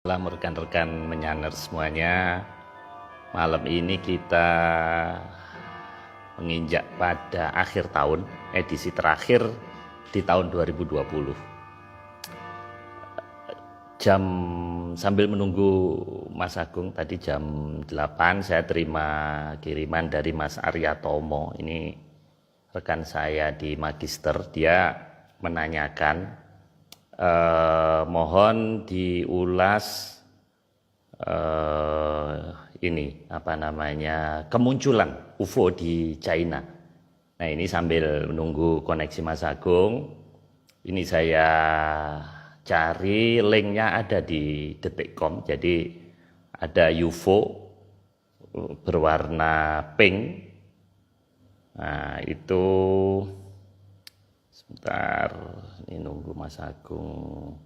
Malam rekan-rekan menyaner semuanya. Malam ini kita menginjak pada akhir tahun, edisi terakhir di tahun 2020. Jam sambil menunggu Mas Agung, tadi jam 8 saya terima kiriman dari Mas Arya Tomo. Ini rekan saya di Magister. Dia menanyakan, mohon diulas ini apa namanya, kemunculan UFO di China. Nah, ini sambil menunggu koneksi Mas Agung, ini saya cari linknya ada di detik.com. Jadi ada UFO berwarna pink. Nah, itu sebentar, ini nunggu Mas Agung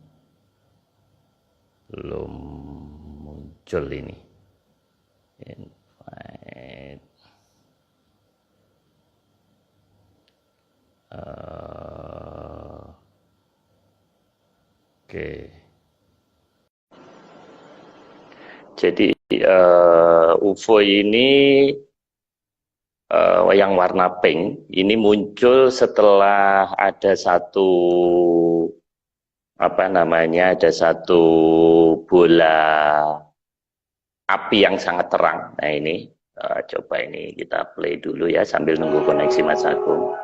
belum muncul ini. Invite. Oke. Jadi UFO ini yang warna pink ini muncul setelah ada satu ada satu bola api yang sangat terang. Nah, ini coba ini kita play dulu ya sambil nunggu koneksi Mas Agung.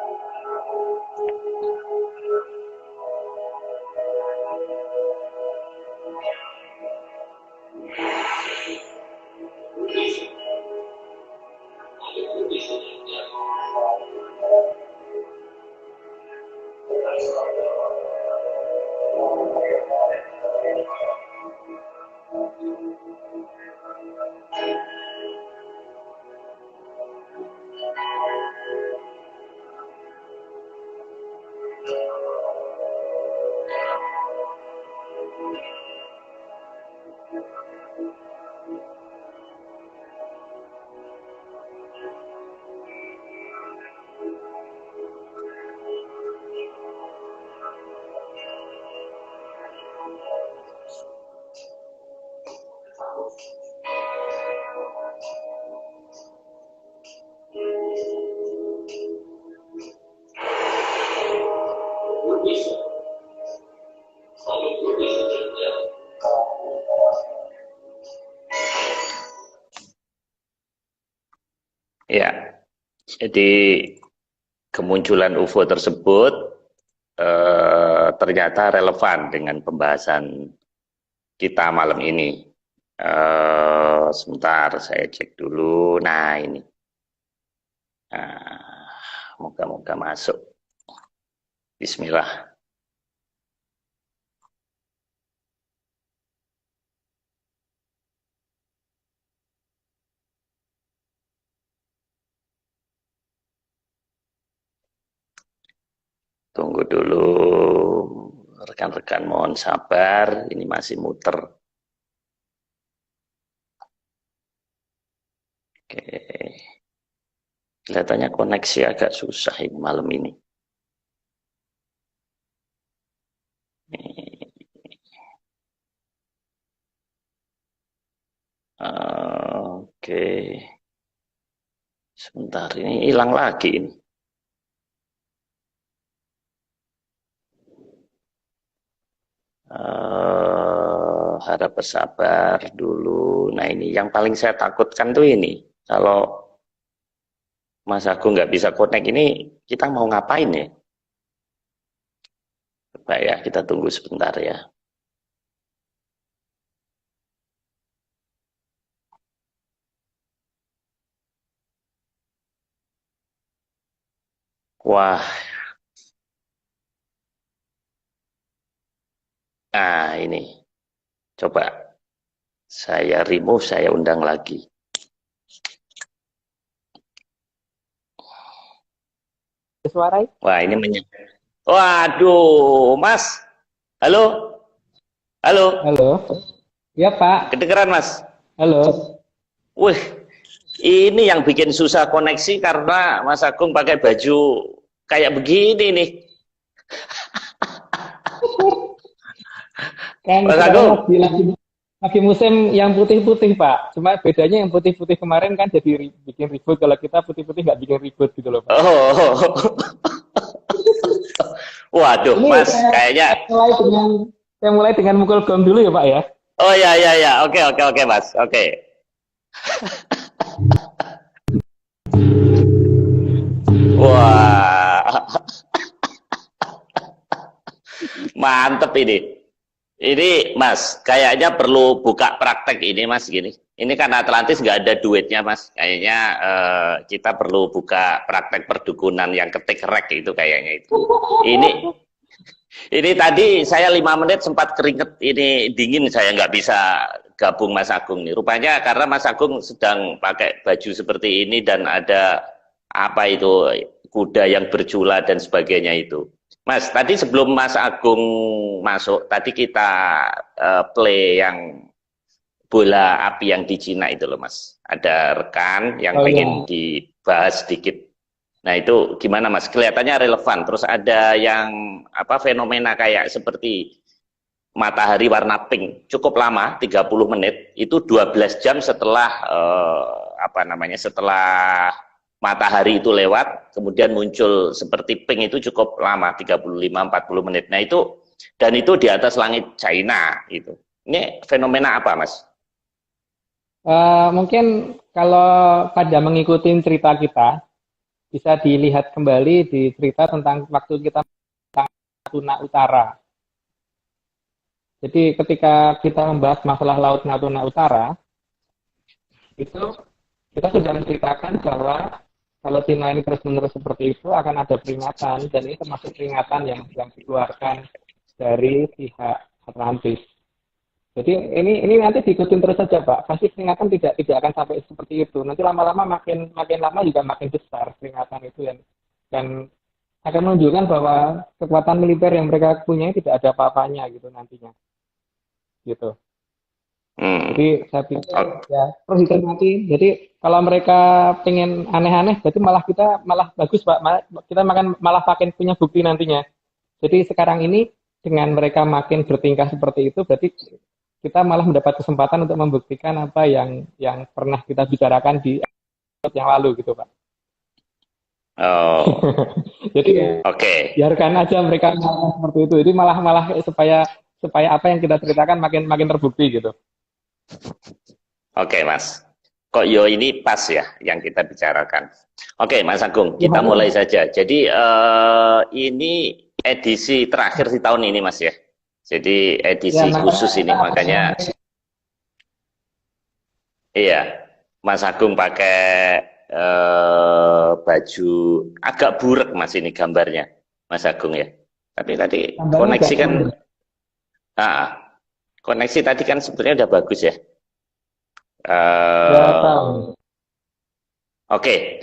Ya, jadi kemunculan UFO tersebut ternyata relevan dengan pembahasan kita malam ini. Sebentar, saya cek dulu. Nah, ini. Nah, moga-moga masuk. Bismillah. Tunggu dulu, rekan-rekan mohon sabar, ini masih muter. Oke, kelihatannya koneksi agak susah ini malam ini. Oke, sebentar ini hilang lagi ini. Harap bersabar dulu. Nah, ini yang paling saya takutkan tuh ini. Kalau Mas Agung nggak bisa connect ini, kita mau ngapain ya? Coba ya, kita tunggu sebentar ya. Wah, nah ini. Coba saya remove, saya undang lagi. Suara. Wah, ini waduh, Mas. Halo? Halo? Halo. Ya, Pak. Kedengeran, Mas? Halo. Wih, ini yang bikin susah koneksi karena Mas Agung pakai baju kayak begini nih. Kan Mas Agung? lagi lagi musim yang putih-putih, Pak. Cuma bedanya yang putih-putih kemarin kan jadi bikin ribut. Kalau kita putih-putih nggak bikin ribut gitu loh, Pak. Oh, waduh, Ini Mas, kayaknya. saya mulai dengan mukul gong dulu ya, Pak ya. Oh ya ya ya, oke oke oke, Mas, oke. Wah, mantep ini. Ini Mas, kayaknya perlu buka praktek ini Mas gini. Ini kan Atlantis nggak ada duitnya Mas. Kayaknya kita perlu buka praktek perdukunan yang ketik rek itu kayaknya itu. Ini ini tadi saya 5 menit sempat keringet, ini dingin, saya nggak bisa gabung Mas Agung nih. Rupanya karena Mas Agung sedang pakai baju seperti ini dan ada apa itu kuda yang bercula dan sebagainya itu. Mas, tadi sebelum Mas Agung masuk, tadi kita play yang bola api yang di Cina itu loh Mas. Ada rekan yang pengen dibahas sedikit. Nah itu gimana Mas? Kelihatannya relevan. Terus ada yang apa fenomena kayak seperti matahari warna pink, cukup lama, 30 menit. Itu 12 jam setelah apa namanya? Setelah matahari itu lewat, kemudian muncul seperti pink itu cukup lama, 35-40 menit. Nah itu, dan itu di atas langit China itu. Ini fenomena apa Mas? Mungkin kalau pada mengikuti cerita kita, bisa dilihat kembali di cerita tentang waktu kita Natuna Utara. Jadi ketika kita membahas masalah Laut Natuna Utara, itu kita sudah menceritakan bahwa kalau Cina ini terus-menerus seperti itu akan ada peringatan, dan ini termasuk peringatan yang dikeluarkan dari pihak Atlantis. Jadi ini nanti diikutin terus saja Pak. Pasti peringatan tidak akan sampai seperti itu. Nanti lama-lama makin lama juga makin besar peringatan itu, dan akan menunjukkan bahwa kekuatan militer yang mereka punya tidak ada apa-apanya gitu nantinya. Gitu. Jadi saya pikir ya perlu dicermati. Jadi kalau mereka pengen aneh-aneh, berarti malah bagus Pak. Kita malah makin punya bukti nantinya. Jadi sekarang ini dengan mereka makin bertingkah seperti itu, berarti kita malah mendapat kesempatan untuk membuktikan apa yang pernah kita bicarakan di episode yang lalu gitu Pak. Oh. Jadi biarkan aja mereka seperti itu. Jadi malah supaya apa yang kita ceritakan makin terbukti gitu. Oke Mas, kok yo ini pas ya yang kita bicarakan. Oke Mas Agung, kita mulai saja. Jadi ini edisi terakhir di tahun ini Mas ya. Jadi edisi khusus ini, makanya iya Mas Agung pakai baju agak burek Mas ini gambarnya Mas Agung ya. Tapi tadi koneksi kan koneksi tadi kan sebetulnya udah bagus ya. Oke,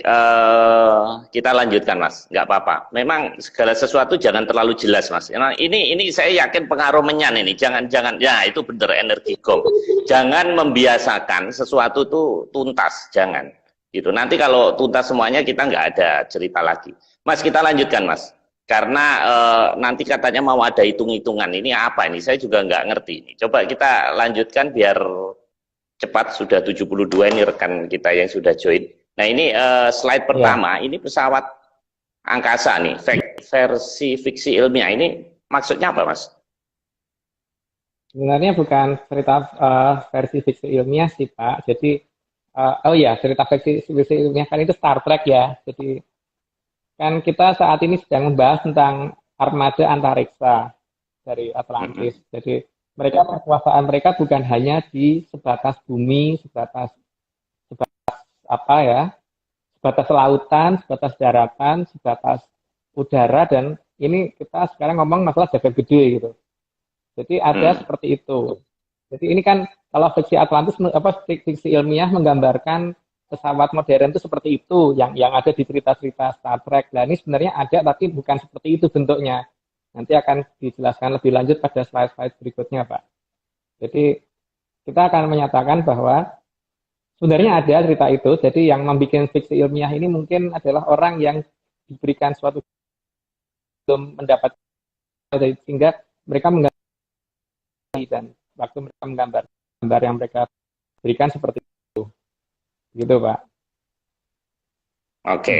kita lanjutkan Mas, nggak apa-apa. Memang segala sesuatu jangan terlalu jelas Mas. Nah, ini saya yakin pengaruh menyan ini. Jangan ya itu bener energi gong. Jangan membiasakan sesuatu tuh tuntas, jangan. Gitu. Nanti kalau tuntas semuanya kita nggak ada cerita lagi. Mas kita lanjutkan Mas. Karena nanti katanya mau ada hitung-hitungan. Ini apa ini? Saya juga nggak ngerti. Ini. Coba kita lanjutkan biar cepat. Sudah 72 ini rekan kita yang sudah join. Nah ini slide pertama, ini pesawat angkasa nih, versi fiksi ilmiah. Ini maksudnya apa Mas? Sebenarnya bukan cerita versi fiksi ilmiah sih Pak. Jadi, cerita fiksi ilmiah kan itu Star Trek ya. Jadi kan kita saat ini sedang membahas tentang armada antariksa dari Atlantis. Jadi kekuasaan mereka bukan hanya di sebatas bumi, sebatas sebatas lautan, sebatas daratan, sebatas udara, dan ini kita sekarang ngomong masalah jagat gede gitu. Jadi ada seperti itu. Jadi ini kan kalau fiksi Atlantis fiksi ilmiah menggambarkan pesawat modern itu seperti itu yang ada di cerita-cerita Star Trek. Nah, ini sebenarnya ada tapi bukan seperti itu bentuknya. Nanti akan dijelaskan lebih lanjut pada slide-slide berikutnya, Pak. Jadi kita akan menyatakan bahwa sebenarnya ada cerita itu, jadi yang membuat fiksi ilmiah ini mungkin adalah orang yang diberikan suatu belum mendapat, sehingga mereka menggambar dan waktu mereka menggambar gambar yang mereka berikan seperti itu. Gitu, Pak. Oke,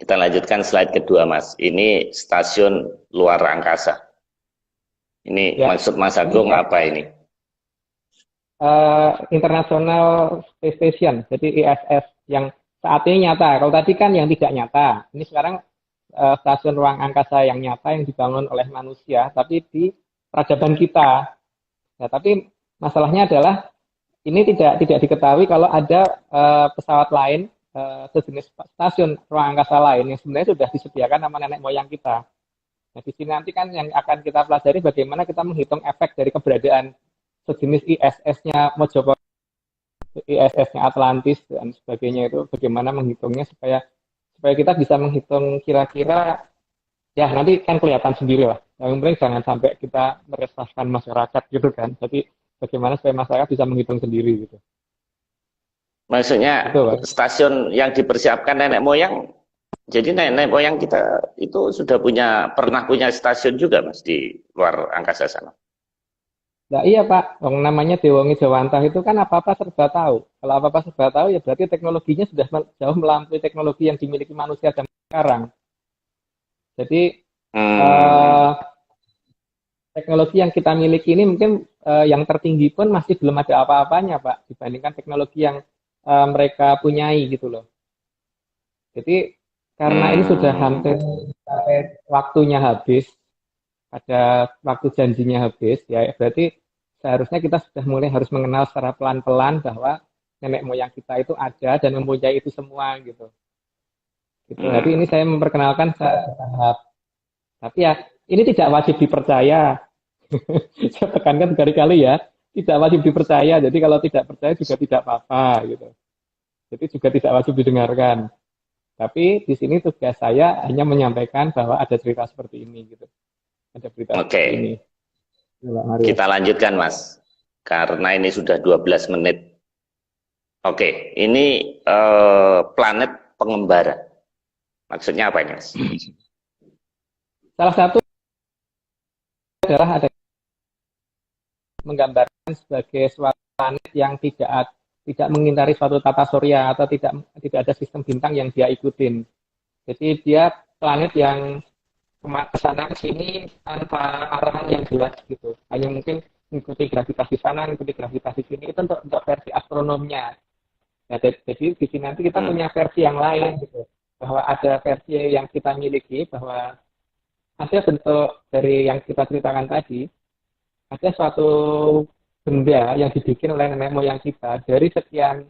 kita lanjutkan slide kedua, Mas. Ini stasiun luar angkasa. Ini Ya. maksud Mas Agung Ini, apa ini? International Space Station, jadi ISS yang saat ini nyata. Kalau tadi kan yang tidak nyata. Ini sekarang stasiun ruang angkasa yang nyata yang dibangun oleh manusia, tapi di peradaban kita. Nah, tapi masalahnya adalah ini tidak diketahui kalau ada pesawat lain, sejenis stasiun ruang angkasa lain yang sebenarnya sudah disediakan sama nenek moyang kita. Nah, di sini nanti kan yang akan kita pelajari bagaimana kita menghitung efek dari keberadaan sejenis ISS-nya Mojopahit, ISS-nya Atlantis dan sebagainya, itu bagaimana menghitungnya supaya kita bisa menghitung kira-kira, ya nanti kan kelihatan sendiri lah. Yang penting jangan sampai kita meresahkan masyarakat gitu kan. Jadi bagaimana supaya masyarakat bisa menghitung sendiri gitu. Maksudnya Itu, Pak. stasiun yang dipersiapkan nenek moyang, jadi nenek moyang kita itu sudah pernah punya stasiun juga, Mas, di luar angkasa sana. Nah, iya Pak, yang namanya Dewangi Jawantah itu kan apa-apa serba tahu. Kalau apa-apa serba tahu ya berarti teknologinya sudah jauh melampaui teknologi yang dimiliki manusia zaman sekarang. Jadi teknologi yang kita miliki ini mungkin yang tertinggi pun masih belum ada apa-apanya Pak dibandingkan teknologi yang mereka punyai gitu loh. Jadi karena ini sudah hampir sampai waktunya habis, ada waktu janjinya habis, ya berarti seharusnya kita sudah mulai harus mengenal secara pelan-pelan bahwa nenek moyang kita itu ada dan mempunyai itu semua gitu. Gitu. Jadi ini saya memperkenalkan secara bertahap. Tapi ya ini tidak wajib dipercaya. Saya tekankan berkali-kali ya, tidak wajib dipercaya. Jadi kalau tidak percaya juga tidak apa-apa gitu. Jadi juga tidak wajib didengarkan. Tapi di sini tugas saya hanya menyampaikan bahwa ada cerita seperti ini gitu. Ada berita seperti ini. Kita lanjutkan, Mas. Karena ini sudah 12 menit. Oke, ini planet pengembara. Maksudnya apa ini, Mas? Salah satu adalah ada menggambarkan sebagai suatu planet yang tidak mengintari suatu tata surya atau tidak ada sistem bintang yang dia ikutin. Jadi dia planet yang kesana kesini tanpa arahan yang jelas gitu. Hanya mungkin mengikuti gravitasi sana, mengikuti gravitasi sini, itu untuk versi astronomnya. Nah, jadi di sini nanti kita punya versi yang lain gitu. Bahwa ada versi yang kita miliki, bahwa ada bentuk dari yang kita ceritakan tadi, ada suatu benda yang dibikin oleh nenek moyang kita dari sekian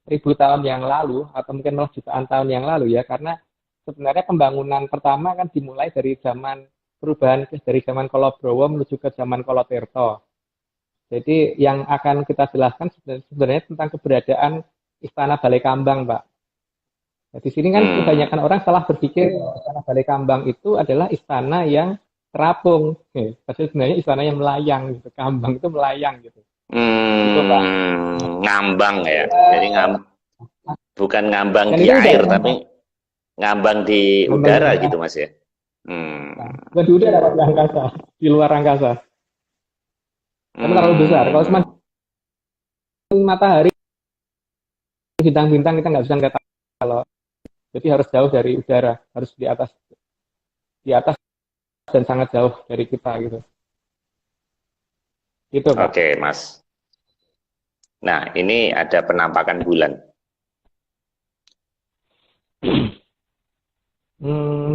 ribu tahun yang lalu, atau mungkin malah jutaan tahun yang lalu ya, karena sebenarnya pembangunan pertama kan dimulai dari zaman perubahan dari zaman Kolobrowo menuju ke zaman Kolotirto. Jadi yang akan kita jelaskan sebenarnya tentang keberadaan Istana Balai Kambang, Pak. Nah, di sini kan kebanyakan orang salah berpikir Istana Balai Kambang itu adalah istana yang terapung. Padahal sebenarnya istana yang melayang, gitu. Kambang itu melayang gitu. Gitu, Pak. Ngambang ya. Jadi bukan ngambang Dan di itu air, tapi ngambang di udara gitu, Mas ya. Bukan di udara, di angkasa, di luar angkasa. Tapi terlalu besar. Kalau cuma matahari, bintang-bintang kita nggak bisa ngeliat. Kalau jadi harus jauh dari udara, harus di atas dan sangat jauh dari kita gitu. Gitu, Pak. Oke, Mas. Nah, ini ada penampakan bulan.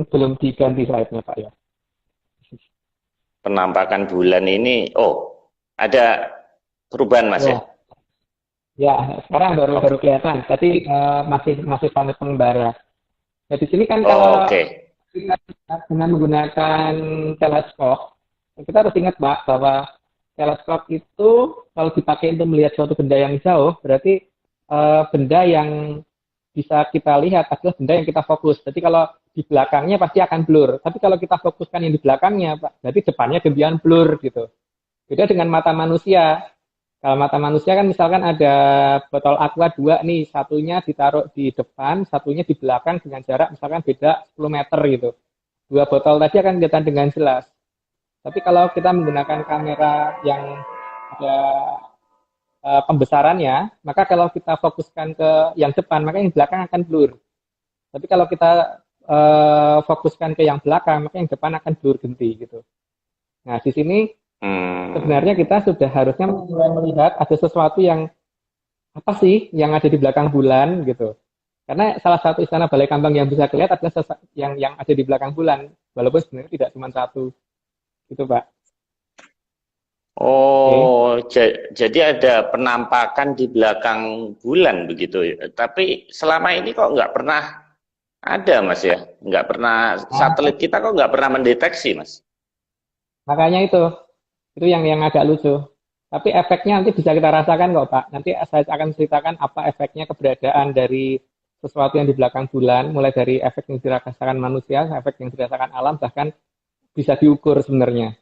Belum diganti slide-nya, Pak ya. Penampakan bulan ini, ada perubahan, Mas ya? Ya, sekarang baru kelihatan. Tadi masih planet pengembara. Nah, di sini kan kalau dengan menggunakan teleskop, kita harus ingat, Pak, bahwa teleskop itu kalau dipakai untuk melihat suatu benda yang jauh, berarti benda yang bisa kita lihat adalah benda yang kita fokus. Jadi kalau di belakangnya pasti akan blur. Tapi kalau kita fokuskan yang di belakangnya, Pak, berarti depannya kemudian blur gitu. Beda dengan mata manusia. Kalau mata manusia kan misalkan ada botol aqua 2 nih, satunya ditaruh di depan, satunya di belakang dengan jarak misalkan beda 10 meter gitu. Dua botol tadi akan kelihatan dengan jelas. Tapi kalau kita menggunakan kamera yang ada pembesarannya, maka kalau kita fokuskan ke yang depan, maka yang belakang akan blur. Tapi kalau kita fokuskan ke yang belakang, maka yang depan akan blur genti gitu. Nah, di sini sebenarnya kita sudah harusnya mulai melihat ada sesuatu yang apa sih yang ada di belakang bulan gitu. Karena salah satu istana Balai Kambang yang bisa kelihatan adalah yang ada di belakang bulan, walaupun sebenarnya tidak cuma satu, gitu Pak. Oke. Oh, jadi ada penampakan di belakang bulan begitu. Tapi selama ini kok nggak pernah ada, Mas ya? Nggak pernah, satelit kita kok nggak pernah mendeteksi, Mas? Makanya itu yang agak lucu. Tapi efeknya nanti bisa kita rasakan kok Pak. Nanti saya akan ceritakan apa efeknya keberadaan dari sesuatu yang di belakang bulan, mulai dari efek yang dirasakan manusia, efek yang dirasakan alam, bahkan bisa diukur sebenarnya.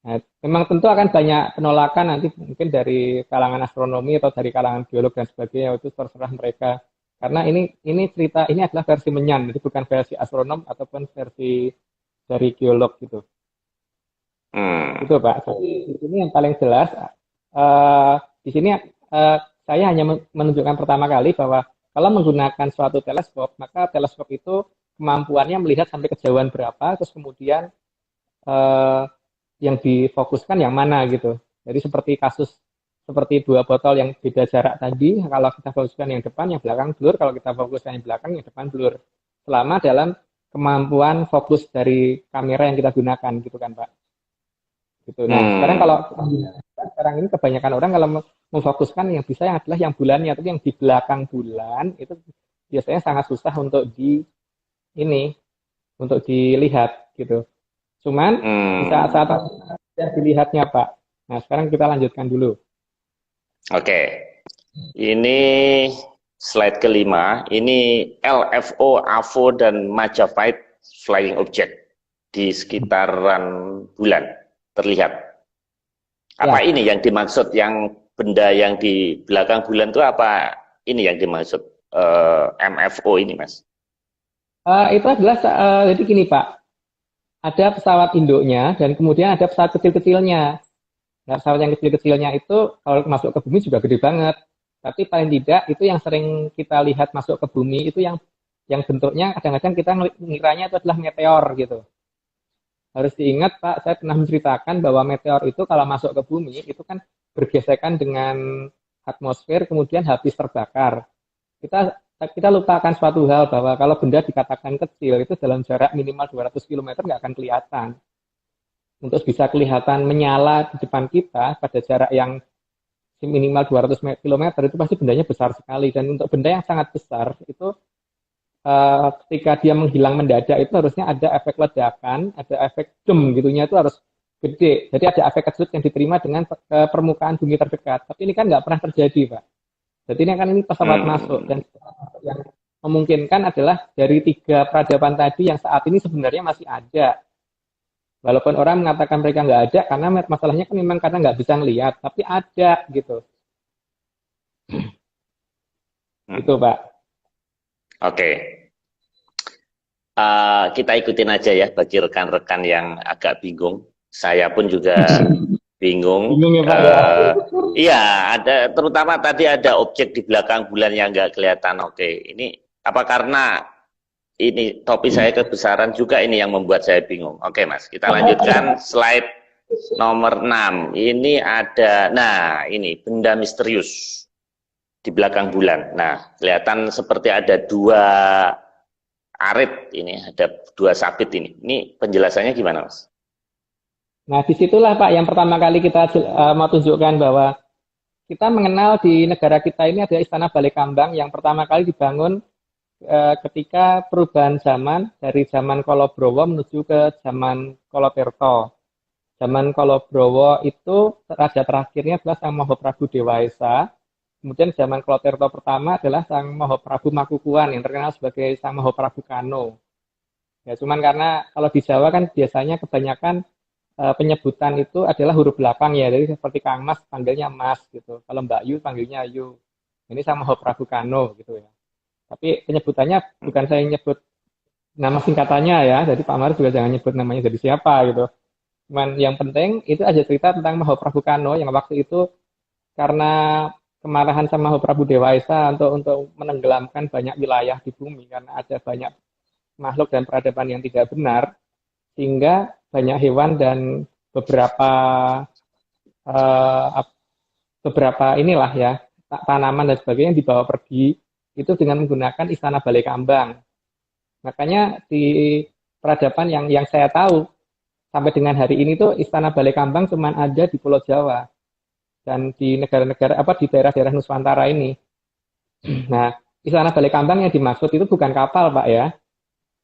Nah, memang tentu akan banyak penolakan nanti mungkin dari kalangan astronomi atau dari kalangan biolog dan sebagainya, itu terserah mereka. Karena ini cerita ini adalah versi menyan, jadi bukan versi astronom ataupun versi dari geolog gitu. Itu Pak. Jadi di sini yang paling jelas di sini saya hanya menunjukkan pertama kali bahwa kalau menggunakan suatu teleskop, maka teleskop itu kemampuannya melihat sampai kejauhan berapa, terus kemudian eh, yang difokuskan yang mana gitu. Jadi seperti dua botol yang beda jarak tadi, kalau kita fokuskan yang depan, yang belakang blur, kalau kita fokuskan yang belakang, yang depan blur. Selama dalam kemampuan fokus dari kamera yang kita gunakan gitu kan Pak. Gitu. Nah, sekarang ini kebanyakan orang kalau memfokuskan yang bisa yang adalah yang bulannya, tapi yang di belakang bulan itu biasanya sangat susah untuk untuk dilihat gitu. Cuman di saat-saat yang dilihatnya Pak. Nah, sekarang kita lanjutkan dulu. Oke, ini slide kelima. Ini LFO, AFO, dan Majavite Flying Object di sekitaran bulan terlihat. Apa ini yang dimaksud, yang benda yang di belakang bulan itu apa? Ini yang dimaksud MFO ini, Mas? Itu adalah jadi gini Pak, ada pesawat induknya dan kemudian ada pesawat kecil-kecilnya. Nah, pesawat yang kecil-kecilnya itu kalau masuk ke bumi juga gede banget. Tapi paling tidak itu yang sering kita lihat masuk ke bumi itu yang bentuknya kadang-kadang kita ngiranya itu adalah meteor gitu. Harus diingat Pak, saya pernah menceritakan bahwa meteor itu kalau masuk ke bumi itu kan bergesekan dengan atmosfer kemudian habis terbakar. Kita lupakan suatu hal bahwa kalau benda dikatakan kecil itu dalam jarak minimal 200 km nggak akan kelihatan. Untuk bisa kelihatan menyala di depan kita pada jarak yang minimal 200 km itu pasti bendanya besar sekali. Dan untuk benda yang sangat besar itu ketika dia menghilang mendadak itu harusnya ada efek ledakan, ada efek dem gitunya itu harus gede. Jadi ada efek kejut yang diterima dengan permukaan bumi terdekat. Tapi ini kan nggak pernah terjadi, Pak. Jadi ini pesawat masuk dan yang memungkinkan adalah dari 3 peradaban tadi yang saat ini sebenarnya masih ada. Walaupun orang mengatakan mereka nggak ada karena masalahnya kan memang karena nggak bisa ngelihat, tapi ada gitu. Itu Pak. Oke. Kita ikutin aja ya bagi rekan-rekan yang agak bingung. Saya pun juga bingung. Bingung ya Pak. Iya, terutama tadi ada objek di belakang bulan yang nggak kelihatan. Oke, ini apa karena ini topi saya kebesaran juga ini yang membuat saya bingung. Oke Mas, kita lanjutkan slide nomor 6. Ini ada, nah ini benda misterius di belakang bulan. Nah, kelihatan seperti ada 2 arit ini, ada 2 sabit ini. Ini penjelasannya gimana, Mas? Nah, disitulah Pak yang pertama kali kita mau tunjukkan bahwa kita mengenal di negara kita ini ada Istana Balai Kambang yang pertama kali dibangun ketika perubahan zaman dari zaman Kolobrowo menuju ke zaman Kolotirto. Zaman Kolobrowo itu raja terakhirnya adalah Sang Mahaprabu Dewaesa. Kemudian zaman Kolotirto pertama adalah Sang Mahaprabu Makukuhan yang terkenal sebagai Sang Mahaprabu Kano. Ya, cuman karena kalau di Jawa kan biasanya kebanyakan penyebutan itu adalah huruf belakang ya, jadi seperti Kang Mas panggilnya Mas gitu, kalau Mbak Yu panggilnya Yu. Ini Sang Mahaprabu Kano gitu ya. Tapi penyebutannya bukan saya nyebut nama singkatannya ya, jadi Pak Maris juga jangan nyebut namanya jadi siapa gitu. Cuman yang penting itu aja cerita tentang Mahaprabu Kano yang waktu itu karena kemarahan sama Prabu Dewa Esa untuk menenggelamkan banyak wilayah di bumi karena ada banyak makhluk dan peradaban yang tidak benar, sehingga banyak hewan dan beberapa eh, beberapa inilah ya tanaman dan sebagainya yang dibawa pergi itu dengan menggunakan Istana Balai Kambang. Makanya di peradaban yang saya tahu sampai dengan hari ini tuh Istana Balai Kambang cuma ada di Pulau Jawa dan di negara-negara di daerah-daerah Nusantara ini. Nah, Istana Balai Kambang yang dimaksud itu bukan kapal, Pak ya.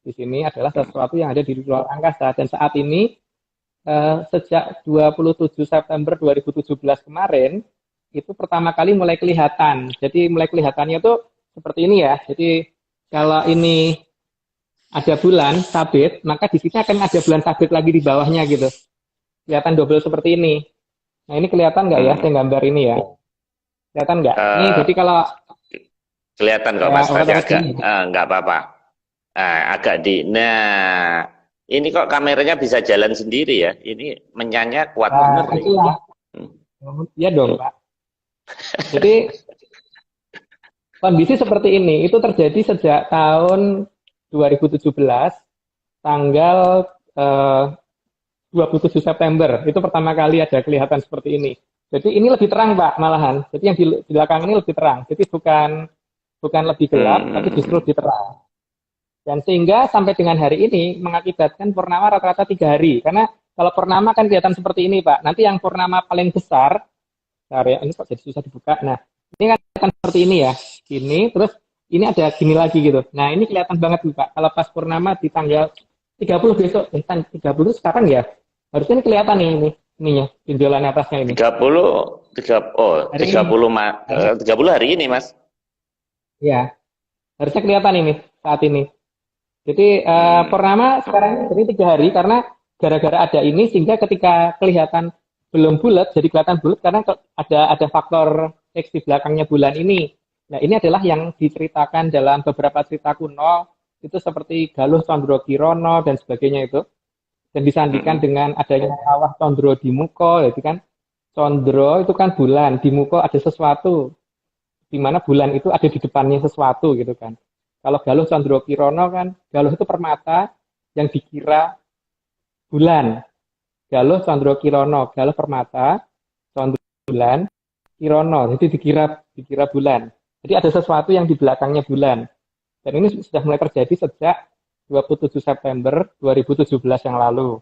Di sini adalah sesuatu yang ada di luar angkasa dan saat ini sejak 27 September 2017 kemarin itu pertama kali mulai kelihatan. Jadi mulai kelihatannya tuh seperti ini ya. Jadi kalau ini ada bulan sabit, maka di sini akan ada bulan sabit lagi di bawahnya gitu. Kelihatan double seperti ini. Nah ini kelihatan nggak ya, saya gambar ini ya. Kelihatan nggak? Ini jadi kalau kelihatan kok ya, Mas, tapi agak ini. nggak apa-apa. Agak nah ini kok kameranya bisa jalan sendiri ya. Ini menyanya kuat banget nih. Iya. Iya dong, Pak. Jadi kondisi seperti ini itu terjadi sejak tahun 2017 tanggal 27 September itu pertama kali ada kelihatan seperti ini. Jadi ini lebih terang Pak malahan. Jadi yang di belakang ini lebih terang. Jadi bukan lebih gelap tapi justru lebih terang. Dan sehingga sampai dengan hari ini mengakibatkan purnama rata-rata 3 hari. Karena kalau purnama kan kelihatan seperti ini Pak. Nanti yang purnama paling besar, ini kok jadi susah dibuka. Nah ini kan seperti ini ya. Ini terus ini ada gini lagi gitu. Nah ini kelihatan banget nih Pak. Kalau pas purnama di tanggal 30 besok, 30 sekarang ya. Harusnya ini kelihatan nih ininya, benjolan atasnya ini. 30 hari ini Mas. Ya, harusnya kelihatan ini saat ini. Jadi purnama sekarang ini 3 hari karena gara-gara ada ini sehingga ketika kelihatan belum bulat jadi kelihatan bulat karena ada faktor X di belakangnya bulan ini. Nah ini adalah yang diceritakan dalam beberapa cerita kuno itu seperti Galuh Condro Kirono dan sebagainya itu. Dan disandikan dengan adanya kawah Condro di Muko, jadi kan Condro itu kan bulan, di Muko ada sesuatu, di mana bulan itu ada di depannya sesuatu gitu kan. Kalau Galuh Condro Kirono kan, Galuh itu permata yang dikira bulan. Galuh Condro Kirono, Galuh permata, Condro bulan, Kirono, jadi dikira bulan. Jadi ada sesuatu yang di belakangnya bulan. Dan ini sudah mulai terjadi sejak 27 September 2017 yang lalu.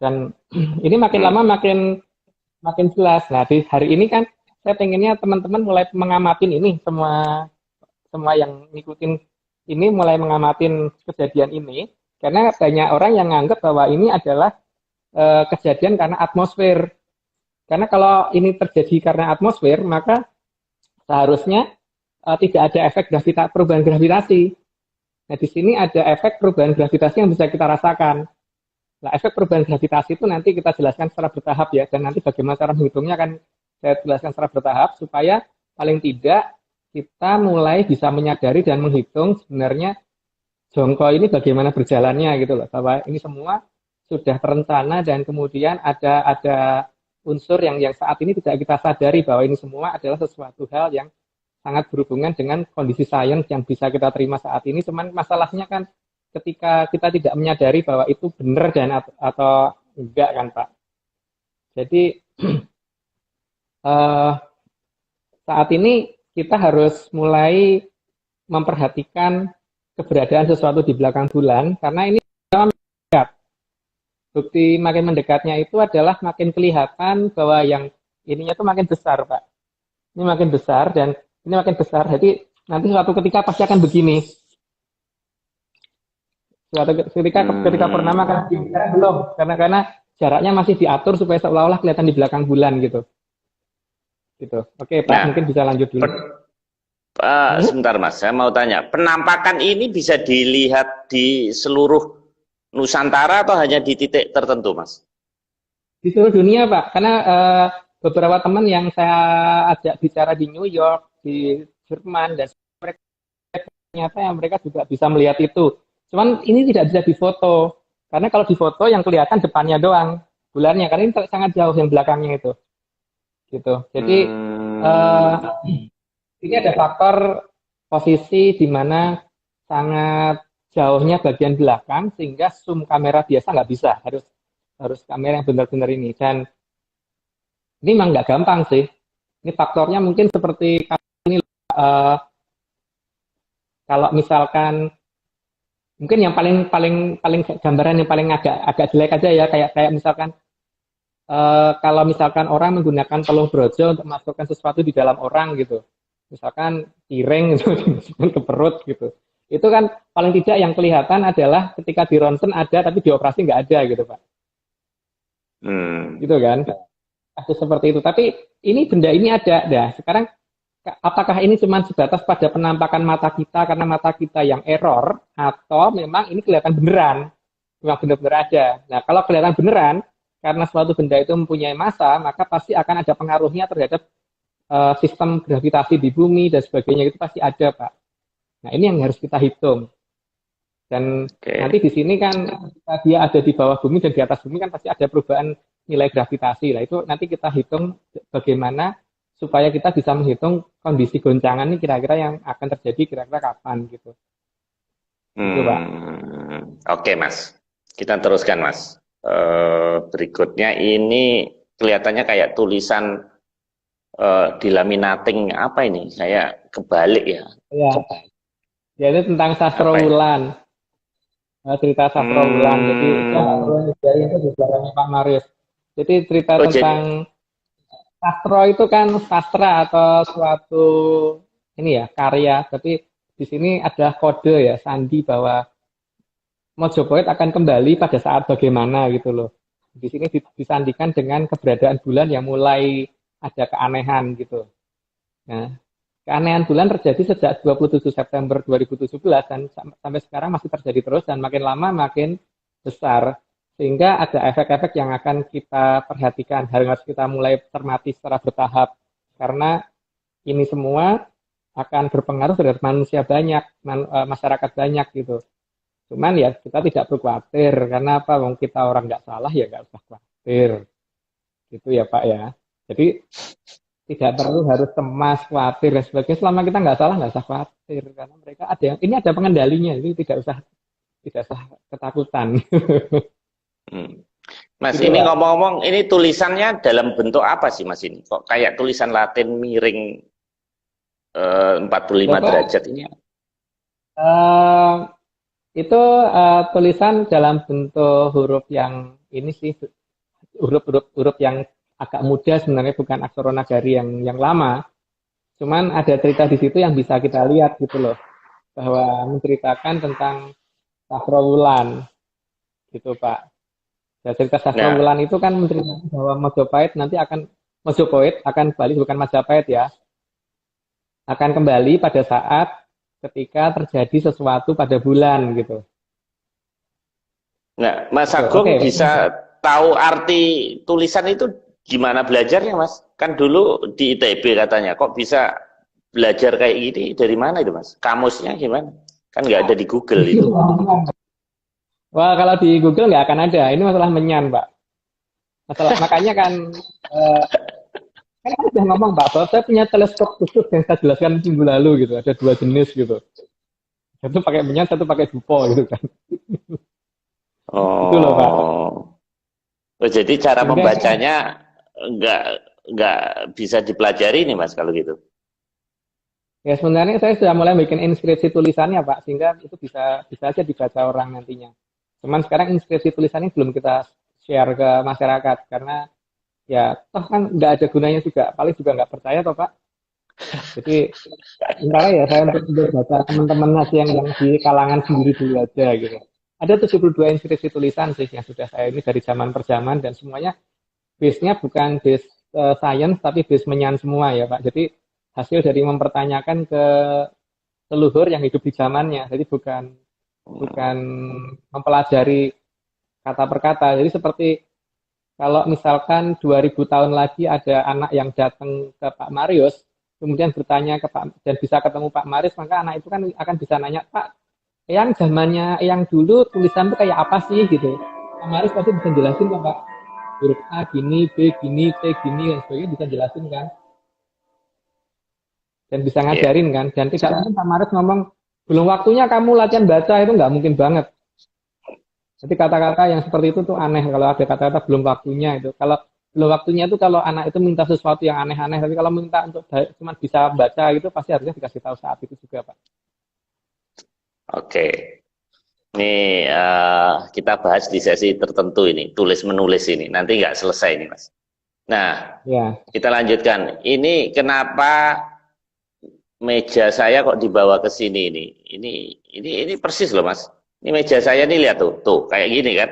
Dan ini makin lama makin jelas. Nah, di hari ini kan saya pengennya teman-teman mulai mengamatin ini, semua yang ngikutin ini mulai mengamatin kejadian ini, karena banyak orang yang menganggap bahwa ini adalah kejadian karena atmosfer. Karena kalau ini terjadi karena atmosfer, maka seharusnya tidak ada efek perubahan gravitasi. Nah, di sini ada efek perubahan gravitasi yang bisa kita rasakan. Nah, efek perubahan gravitasi itu nanti kita jelaskan secara bertahap ya, dan nanti bagaimana cara menghitungnya akan saya jelaskan secara bertahap, supaya paling tidak kita mulai bisa menyadari dan menghitung sebenarnya jongko ini bagaimana berjalannya gitu loh, bahwa ini semua sudah terencana dan kemudian ada unsur yang saat ini tidak kita sadari bahwa ini semua adalah sesuatu hal yang sangat berhubungan dengan kondisi sains yang bisa kita terima saat ini. Cuman masalahnya kan ketika kita tidak menyadari bahwa itu benar dan atau enggak kan Pak. Jadi saat ini kita harus mulai memperhatikan keberadaan sesuatu di belakang bulan karena ini mendekat. Bukti makin mendekatnya itu adalah makin kelihatan bahwa yang ininya tuh makin besar Pak. Ini makin besar dan ini makin besar, jadi nanti suatu ketika pasti akan begini. Suatu ketika purnama akan begini, belum, karena jaraknya masih diatur supaya seolah-olah kelihatan di belakang bulan gitu. Gitu. Oke Pak, mungkin bisa lanjut dulu. Sebentar Mas, saya mau tanya, penampakan ini bisa dilihat di seluruh Nusantara atau hanya di titik tertentu Mas? Di seluruh dunia Pak, karena beberapa teman yang saya ajak bicara di New York, di Jerman, dan ternyata yang mereka juga bisa melihat itu. Cuman ini tidak bisa difoto, karena kalau difoto yang kelihatan depannya doang, bulannya, karena ini sangat jauh yang belakangnya itu. Gitu. Jadi Eh, ini ada faktor posisi di mana sangat jauhnya bagian belakang sehingga zoom kamera biasa nggak bisa, harus harus kamera yang benar-benar ini. Dan ini memang nggak gampang sih. Ini faktornya mungkin seperti eh, kalau misalkan mungkin yang paling paling paling gambaran yang paling agak agak jelek aja ya, kayak kayak misalkan kalau misalkan orang menggunakan pelung brojo untuk masukkan sesuatu di dalam orang gitu, misalkan piring itu dimasukkan ke perut gitu, itu kan paling tidak yang kelihatan adalah ketika di ronsen ada tapi di operasi nggak ada gitu Pak, Hmm. gitu kan, kasus seperti itu. Tapi ini benda ini ada. Nah sekarang apakah ini cuma sebatas pada penampakan mata kita karena mata kita yang error, atau memang ini kelihatan beneran, memang benar-benar ada. Nah kalau kelihatan beneran karena suatu benda itu mempunyai massa, maka pasti akan ada pengaruhnya terhadap sistem gravitasi di bumi dan sebagainya, itu pasti ada Pak. Nah ini yang harus kita hitung. Dan nanti Oke. di sini kan ketika dia ada di bawah bumi dan di atas bumi kan pasti ada perubahan nilai gravitasi. Nah itu nanti kita hitung bagaimana supaya kita bisa menghitung kondisi goncangan ini kira-kira yang akan terjadi kira-kira kapan gitu. Itu Pak. Oke, Mas. Kita teruskan, Mas. Berikutnya ini kelihatannya kayak tulisan di laminating apa ini? Saya kebalik ya. Ya, jadi tentang sastra Apa ya? wulan. Cerita sastra wulan. Jadi saya nggak perlu Hmm. nyediain itu di belakangnya Pak Marius. Jadi cerita Oh, tentang jadi, sastra itu kan sastra atau suatu ini ya karya, tapi di sini ada kode ya sandi bahwa Mojopahit akan kembali pada saat bagaimana gitu loh. Di sini disandikan dengan keberadaan bulan yang mulai ada keanehan gitu. Nah, keanehan bulan terjadi sejak 27 September 2017 dan sampai sekarang masih terjadi terus dan makin lama makin besar. Sehingga ada efek-efek yang akan kita perhatikan, harus kita mulai cermati secara bertahap. Karena ini semua akan berpengaruh terhadap manusia banyak, masyarakat banyak gitu. Cuman ya kita tidak perlu khawatir, karena apa? Wong kita orang nggak salah ya nggak usah khawatir. Gitu ya Pak ya. Jadi tidak perlu harus cemas, khawatir dan sebagainya. Selama kita nggak salah nggak usah khawatir, karena mereka ada yang ini ada pengendalinya, jadi tidak usah ketakutan. hmm. Mas, Gitu ini Pak. ngomong-ngomong, ini tulisannya dalam bentuk apa sih, Mas ini? Kok kayak tulisan Latin miring 45 Bapak, derajat ini? eh, itu tulisan dalam bentuk huruf yang ini sih, huruf yang agak mudah sebenarnya, bukan aksara nagari yang lama. Cuman ada cerita di situ yang bisa kita lihat gitu loh, bahwa menceritakan tentang Sasrawulan gitu Pak. Dan cerita Nah, Sasrawulan itu kan menceritakan bahwa Majapahit akan balik, bukan Majapahit ya, akan kembali pada saat ketika terjadi sesuatu pada bulan gitu. nah, Mas Gitu. Oke. Agung bisa tahu arti tulisan itu gimana belajarnya, Mas? Kan dulu di ITB katanya, kok bisa belajar kayak gini dari mana itu, Mas? Kamusnya gimana? Kan nggak ada di Google itu. Wah, kalau di Google nggak akan ada. Ini masalah menyan, Pak. Masalah makanya kan eh, kan saya sudah ngomong Pak, bahwa saya punya teleskop khusus yang saya jelaskan minggu lalu gitu. Ada dua jenis gitu. Satu pakai menyan, satu pakai dupo gitu kan. Itu loh Pak. Oh, oh, jadi cara Sehingga membacanya nggak nggak bisa dipelajari nih, Mas, kalau gitu. ya sebenarnya saya sudah mulai bikin inskripsi tulisannya Pak, sehingga itu bisa bisa aja dibaca orang nantinya. Cuman sekarang inskripsi tulisannya belum kita share ke masyarakat karena ya toh kan nggak ada gunanya juga, paling juga nggak percaya toh Pak. Jadi sementara ya saya untuk baca teman-teman aja yang di kalangan sendiri dulu aja gitu. Ada 72 inskripsi tulisan sih yang sudah saya ini dari zaman per zaman, dan semuanya base-nya bukan base science tapi base menyan semua ya Pak. Jadi hasil dari mempertanyakan ke leluhur yang hidup di zamannya. Jadi bukan bukan mempelajari kata per kata. Jadi seperti kalau misalkan 2000 tahun lagi ada anak yang datang ke Pak Marius, kemudian bertanya ke Pak dan bisa ketemu Pak Marius, maka anak itu kan akan bisa nanya, Pak, yang zamannya yang dulu tulisan itu kayak apa sih gitu. Pak Marius pasti bisa jelasin kan Pak, huruf A gini, B gini, C gini dan sebagainya bisa jelasin kan. dan bisa Iya. ngajarin kan. Dan tidak mungkin Pak Maris ngomong belum waktunya kamu latihan baca, itu nggak mungkin banget. Jadi kata-kata yang seperti itu tuh aneh kalau ada kata-kata belum waktunya itu. Kalau belum waktunya itu kalau anak itu minta sesuatu yang aneh-aneh, tapi kalau minta untuk cuma bisa baca gitu pasti harusnya dikasih tahu saat itu juga, Pak. Oke. Ini kita bahas di sesi tertentu ini, tulis menulis ini. Nanti nggak selesai ini, Mas. Nah, Ya, kita lanjutkan. Ini kenapa meja saya kok dibawa ke sini ini? Ini persis loh, Mas. Ini meja saya nih, lihat tuh kayak gini kan?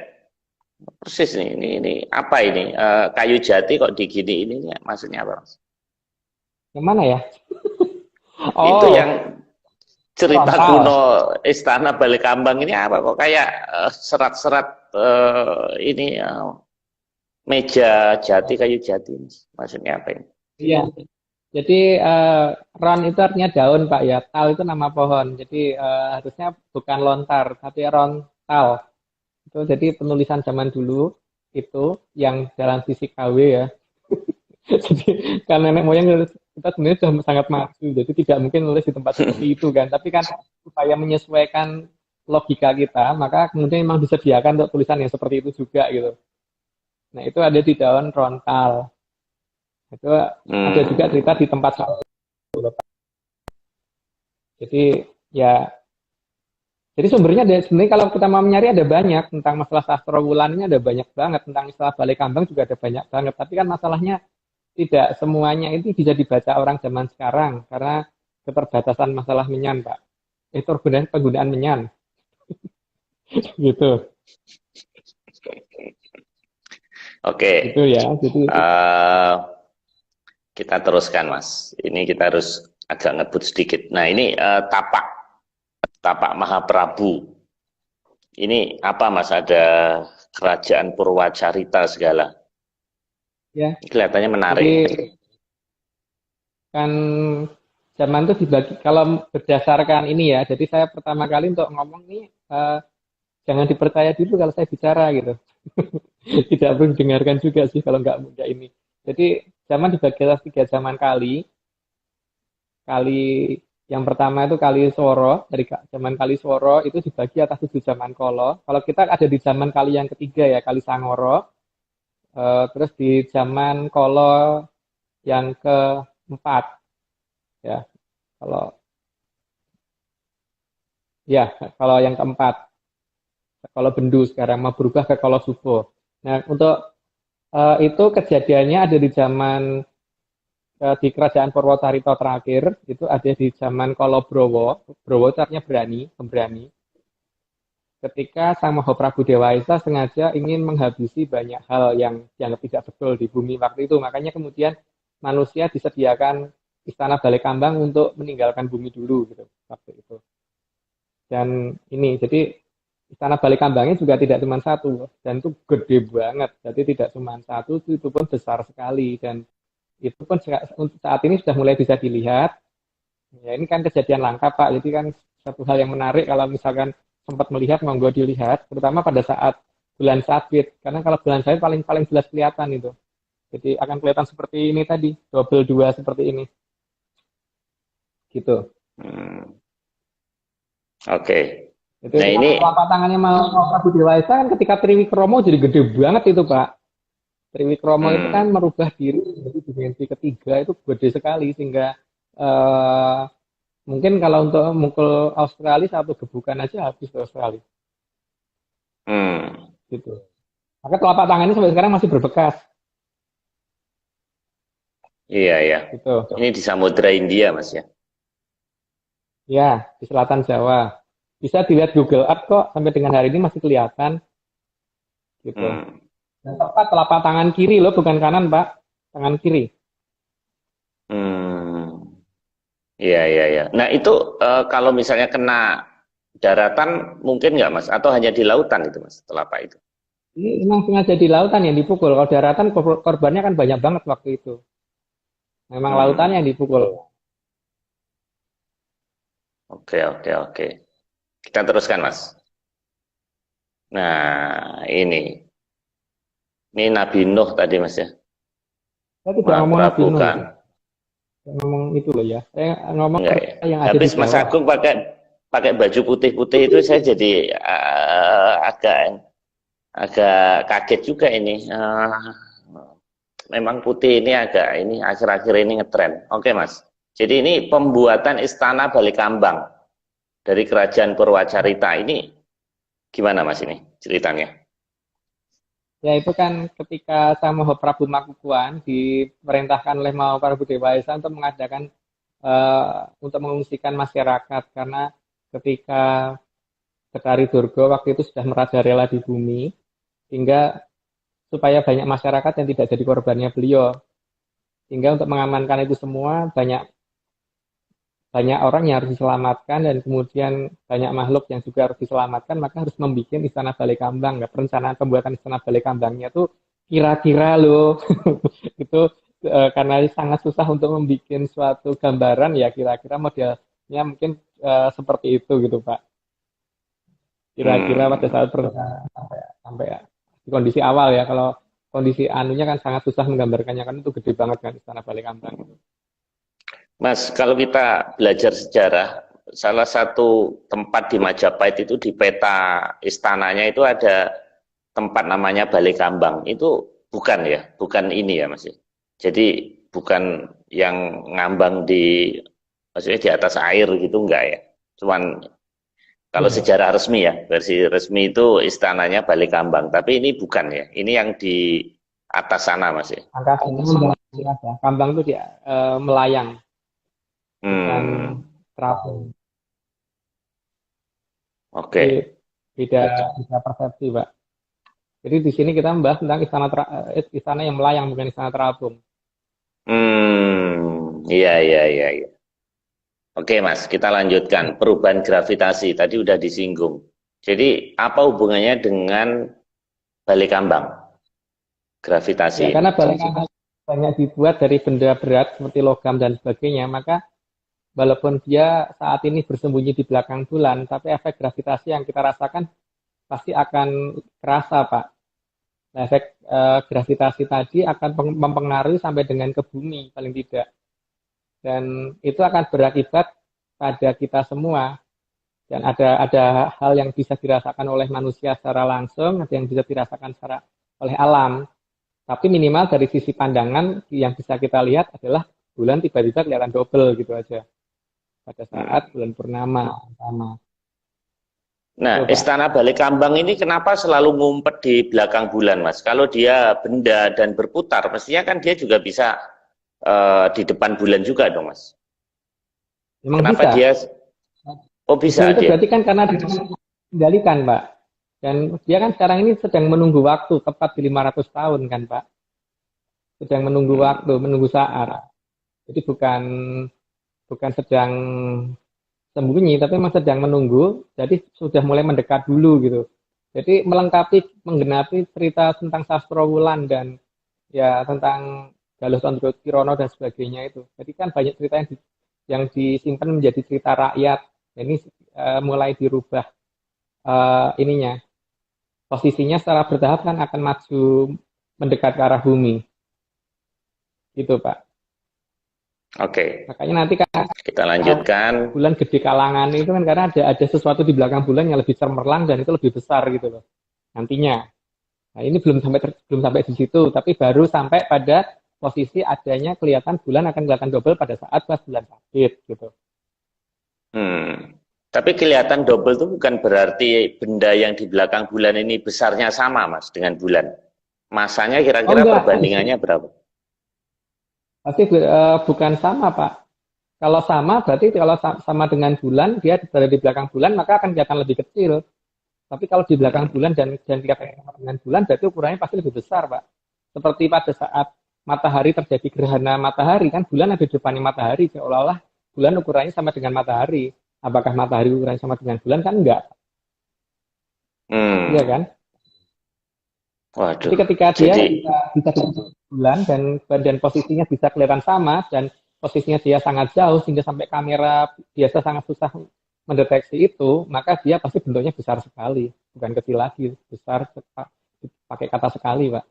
Persis nih. Ini apa ini? Kayu jati kok digini ini? Maksudnya apa, Mas? yang mana ya? Itu Oh, yang cerita frontal. kuno Istana Balekambang ini apa kok kayak serat-serat ini meja jati, kayu jati, maksudnya apa ini? Iya. Jadi ron itu artinya daun, Pak ya. Tal itu nama pohon. Jadi harusnya bukan lontar, tapi rontal. Itu jadi penulisan zaman dulu itu yang dalam fisik KW ya. Jadi kan nenek moyang kita sebenarnya sudah sangat maju, jadi tidak mungkin nulis di tempat seperti itu kan. Tapi kan supaya menyesuaikan logika kita, maka kemudian memang disediakan untuk tulisan yang seperti itu juga gitu. Nah itu ada di daun rontal. Itu ada juga cerita Hmm, di tempat saya. Jadi ya, jadi sumbernya ada, sebenarnya kalau kita mau mencari ada banyak tentang masalah sastra wulan ini ada banyak banget tentang istilah balai kambang juga ada banyak banget. Tapi kan masalahnya tidak semuanya itu bisa dibaca orang zaman sekarang karena keterbatasan masalah menyan, Pak. Itu penggunaan menyan gitu. oke. Gitu ya. Jadi Eh, kita teruskan, Mas. Ini kita harus agak ngebut sedikit. Nah, ini tapak, tapak Mahaprabu. Ini apa, Mas? Ada kerajaan Purwacarita segala. ya. Kelihatannya Jadi menarik. kan zaman itu dibagi kalau berdasarkan ini ya. Jadi saya pertama kali untuk ngomong nih jangan dipercaya dulu kalau saya bicara gitu. Tidak perlu didengarkan juga sih kalau nggak ini. Jadi zaman dibagi atas tiga zaman kali. Kali yang pertama itu kali Soro, dari zaman kali Soro itu dibagi atas tujuh zaman Kolo. Kalau kita ada di zaman kali yang ketiga ya, kali Sangoro. Terus di zaman Kolo yang keempat ya. Kalau ya kalau yang keempat, kalau Bendu sekarang mau berubah ke Kolo Subo. Nah, untuk itu kejadiannya ada di zaman di kerajaan Purwocarito terakhir itu ada di zaman Kolo Browo. Browo itu artinya berani, pemberani. Ketika Sang Mahaprabu Dewa Esa sengaja ingin menghabisi banyak hal yang dianggap tidak betul di bumi waktu itu. Makanya kemudian manusia disediakan istana Balai Kambang untuk meninggalkan bumi dulu gitu waktu itu. Dan ini jadi istana Balai Kambangnya juga tidak cuma satu dan itu gede banget. Jadi tidak cuma satu, itu pun besar sekali dan itu pun untuk saat ini sudah mulai bisa dilihat. Ya ini kan kejadian langka Pak, jadi kan satu hal yang menarik kalau misalkan sempat melihat monggo dilihat, terutama pada saat bulan sabit, karena kalau bulan sabit paling paling jelas kelihatan itu. Jadi akan kelihatan seperti ini tadi, double dua seperti ini, gitu. Hmm, oke. Jadi Nah, ini telapak tangannya mau Prabu Dewasa kan ketika Triwikromo jadi gede banget itu Pak. Triwikromo itu kan hmm, merubah diri menjadi dimensi ketiga itu gede sekali sehingga eh, mungkin kalau untuk mukul Australia satu gebukan aja habis Australia hmm, gitu. Maka telapak tangannya sampai sekarang masih berbekas iya ya. gitu. Ini di Samudra India, Mas ya. Ya, di selatan Jawa. Bisa dilihat Google Earth kok sampai dengan hari ini masih kelihatan gitu. Hmm, Dan tepat telapak tangan kiri loh, bukan kanan, Pak. Tangan kiri. hmm, iya iya iya. Nah, itu kalau misalnya kena daratan mungkin nggak, Mas? Atau hanya di lautan itu, Mas, telapak itu? Ini memang sengaja di lautan yang dipukul. Kalau daratan korbannya kan banyak banget waktu itu. Memang lautan yang Hmm, dipukul. oke oke oke. Kita teruskan, Mas. Nah, ini Nabi Nuh tadi, Mas ya. Saya tidak ngomong Nabi Mahaprabu Nuh kan. itu. ngomong itu loh ya. Saya ngomong Enggak ya. yang ada di Habis Mas bawah. Agung pakai pakai baju putih-putih itu saya jadi agak agak kaget juga ini. Memang putih ini agak ini akhir-akhir ini ngetren. Oke Mas. Jadi ini pembuatan Istana Balikambang dari Kerajaan Purwacarita. Ini gimana Mas ini ceritanya? Ya itu kan ketika sama Prabu Makukuhan diperintahkan oleh Mao Prabu Dewayasa untuk mengadakan untuk mengungsikan masyarakat karena ketika Betari Durga waktu itu sudah merajalela di bumi hingga supaya banyak masyarakat yang tidak jadi korbannya beliau. Sehingga untuk mengamankan itu semua banyak banyak orang yang harus diselamatkan dan kemudian banyak makhluk yang juga harus diselamatkan, maka harus membuat Istana Balikambang. Nah, perencanaan pembuatan Istana Balikambangnya tuh kira-kira loh itu karena sangat susah untuk membuat suatu gambaran ya kira-kira modelnya mungkin seperti itu gitu Pak. Kira-kira pada saat perencanaan sampai di kondisi awal ya, kalau kondisi anunya kan sangat susah menggambarkannya kan itu gede banget kan Istana Balikambang itu. Mas, kalau kita belajar sejarah, salah satu tempat di Majapahit itu di peta istananya itu ada tempat namanya Balikambang. Itu bukan ya, bukan ini ya Mas. Jadi bukan yang ngambang maksudnya di atas air gitu enggak ya. Cuman kalau sejarah resmi ya, versi resmi itu istananya Balikambang. Tapi ini bukan ya, ini yang di atas sana Mas ya. Angkanya Kambang itu dia melayang. Bukan terapung. Oke. Beda persepsi, Pak. Jadi di sini kita membahas tentang istana yang melayang, bukan istana terapung. Iya, iya, iya, iya. Oke, Mas, kita lanjutkan. Perubahan gravitasi tadi udah disinggung. Jadi apa hubungannya dengan Balikambang? Gravitasi. Ya, karena Balikambang banyak dibuat dari benda berat seperti logam dan sebagainya, maka walaupun dia saat ini bersembunyi di belakang bulan, tapi efek gravitasi yang kita rasakan pasti akan kerasa, Pak. Nah, efek gravitasi tadi akan mempengaruhi sampai dengan ke bumi, paling tidak. Dan itu akan berakibat pada kita semua. Dan ada hal yang bisa dirasakan oleh manusia secara langsung, ada yang bisa dirasakan oleh alam. Tapi minimal dari sisi pandangan yang bisa kita lihat adalah bulan tiba-tiba kelihatan double gitu aja. Pada saat bulan purnama sama. Nah, Istana Balikambang ini kenapa selalu ngumpet di belakang bulan, Mas? Kalau dia benda dan berputar, mestinya kan dia juga bisa di depan bulan juga dong, Mas. Memang kenapa bisa. Dia? Oh bisa itu dia. berarti kan karena dikendalikan, Pak. Dan dia kan sekarang ini sedang menunggu waktu, tepat di 500 tahun kan, Pak. Sedang menunggu waktu, menunggu saat. Jadi bukan sedang sembunyi, tapi memang sedang menunggu, jadi sudah mulai mendekat dulu gitu. Jadi menggenapi cerita tentang Sastrawulan dan ya tentang Galuh Tondro Kirono dan sebagainya itu. Jadi kan banyak cerita yang disimpan menjadi cerita rakyat. Ini mulai dirubah ininya. Posisinya secara bertahap kan akan maju mendekat ke arah bumi. Gitu, Pak. Oke. Makanya nanti kan kita lanjutkan. Bulan gede kalangan itu kan karena ada sesuatu di belakang bulan yang lebih cemerlang dan itu lebih besar gitu loh. Nantinya. Nah, ini belum sampai di situ, tapi baru sampai pada posisi adanya kelihatan bulan akan kelihatan double pada saat pas bulan sabit gitu. Tapi kelihatan double itu bukan berarti benda yang di belakang bulan ini besarnya sama, Mas, dengan bulan. Masanya kira-kira perbandingannya berapa? Pasti bukan sama, Pak. Kalau sama, berarti kalau sama dengan bulan, dia berada di belakang bulan, maka akan kelihatan lebih kecil. Tapi kalau di belakang bulan dan kelihatan sama dengan bulan, berarti ukurannya pasti lebih besar, Pak. Seperti pada saat matahari terjadi gerhana matahari, kan bulan ada di depannya matahari, seolah-olah bulan ukurannya sama dengan matahari. Apakah matahari ukurannya sama dengan bulan? Kan enggak. Iya kan? Waduh. Jadi ketika dia bisa bulan dan posisinya bisa kelihatan sama dan posisinya dia sangat jauh sehingga sampai kamera biasa sangat susah mendeteksi itu, maka dia pasti bentuknya besar sekali, bukan kecil lagi, besar pakai kata sekali, Pak.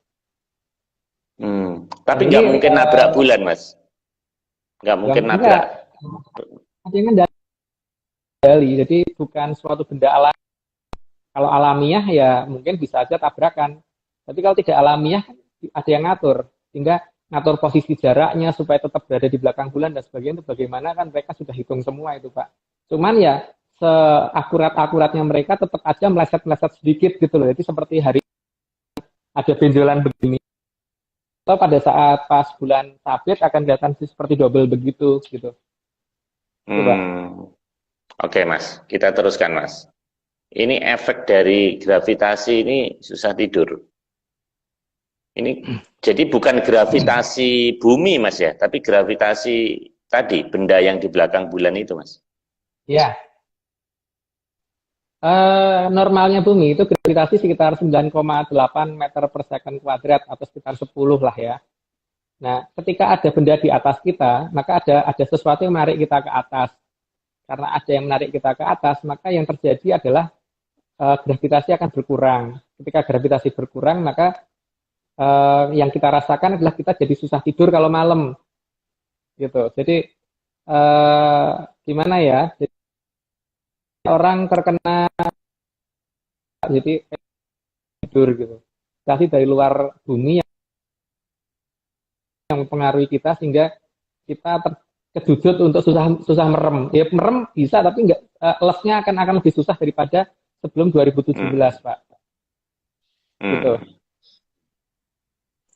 Tapi nggak mungkin nabrak bulan, Mas. Nggak mungkin Yang nabrak. enggak, ada yang kendali, jadi bukan suatu benda alami. Kalau alamiah ya mungkin bisa aja tabrakan. Tapi kalau tidak alamiah kan ada yang ngatur, sehingga ngatur posisi jaraknya supaya tetap berada di belakang bulan dan sebagainya itu bagaimana kan mereka sudah hitung semua itu Pak. Cuman ya seakurat-akuratnya mereka tetap aja meleset-meleset sedikit gitu loh. Jadi seperti hari ada benjolan begini. Atau pada saat pas bulan sabit akan kelihatan seperti double begitu gitu. Itu Pak. Oke Mas, kita teruskan Mas. Ini efek dari gravitasi ini susah tidur. Ini jadi bukan gravitasi bumi Mas ya, tapi gravitasi tadi, benda yang di belakang bulan itu Mas. Ya, normalnya bumi itu gravitasi sekitar 9,8 meter per second kuadrat atau sekitar 10 lah ya. Nah, ketika ada benda di atas kita, maka ada sesuatu yang menarik kita ke atas. Karena ada yang menarik kita ke atas, maka yang terjadi adalah gravitasi akan berkurang. Ketika gravitasi berkurang, maka yang kita rasakan adalah kita jadi susah tidur kalau malam, gitu. Jadi gimana ya? Jadi, orang terkena jadi tidur gitu. Gravitasi dari luar bumi yang mempengaruhi kita sehingga kita terkejut untuk susah merem. Ya merem bisa tapi nggak lesnya akan lebih susah daripada sebelum 2017, Pak. Gitu.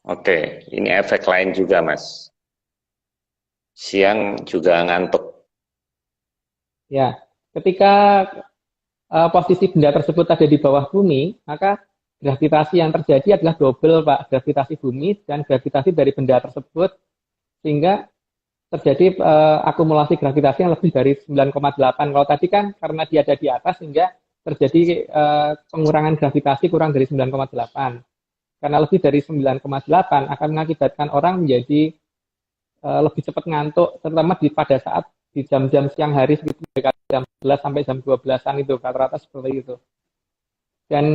Oke, ini efek lain juga, Mas. Siang juga ngantuk. Ya, ketika posisi benda tersebut ada di bawah bumi, maka gravitasi yang terjadi adalah double, Pak. Gravitasi bumi dan gravitasi dari benda tersebut, sehingga terjadi akumulasi gravitasi yang lebih dari 9,8. Kalau tadi kan karena dia ada di atas, sehingga terjadi pengurangan gravitasi kurang dari 9,8. Karena lebih dari 9,8 akan mengakibatkan orang menjadi lebih cepat ngantuk, terutama pada saat di jam-jam siang hari sekitar jam 11 sampai jam 12-an itu, rata-rata seperti itu. Dan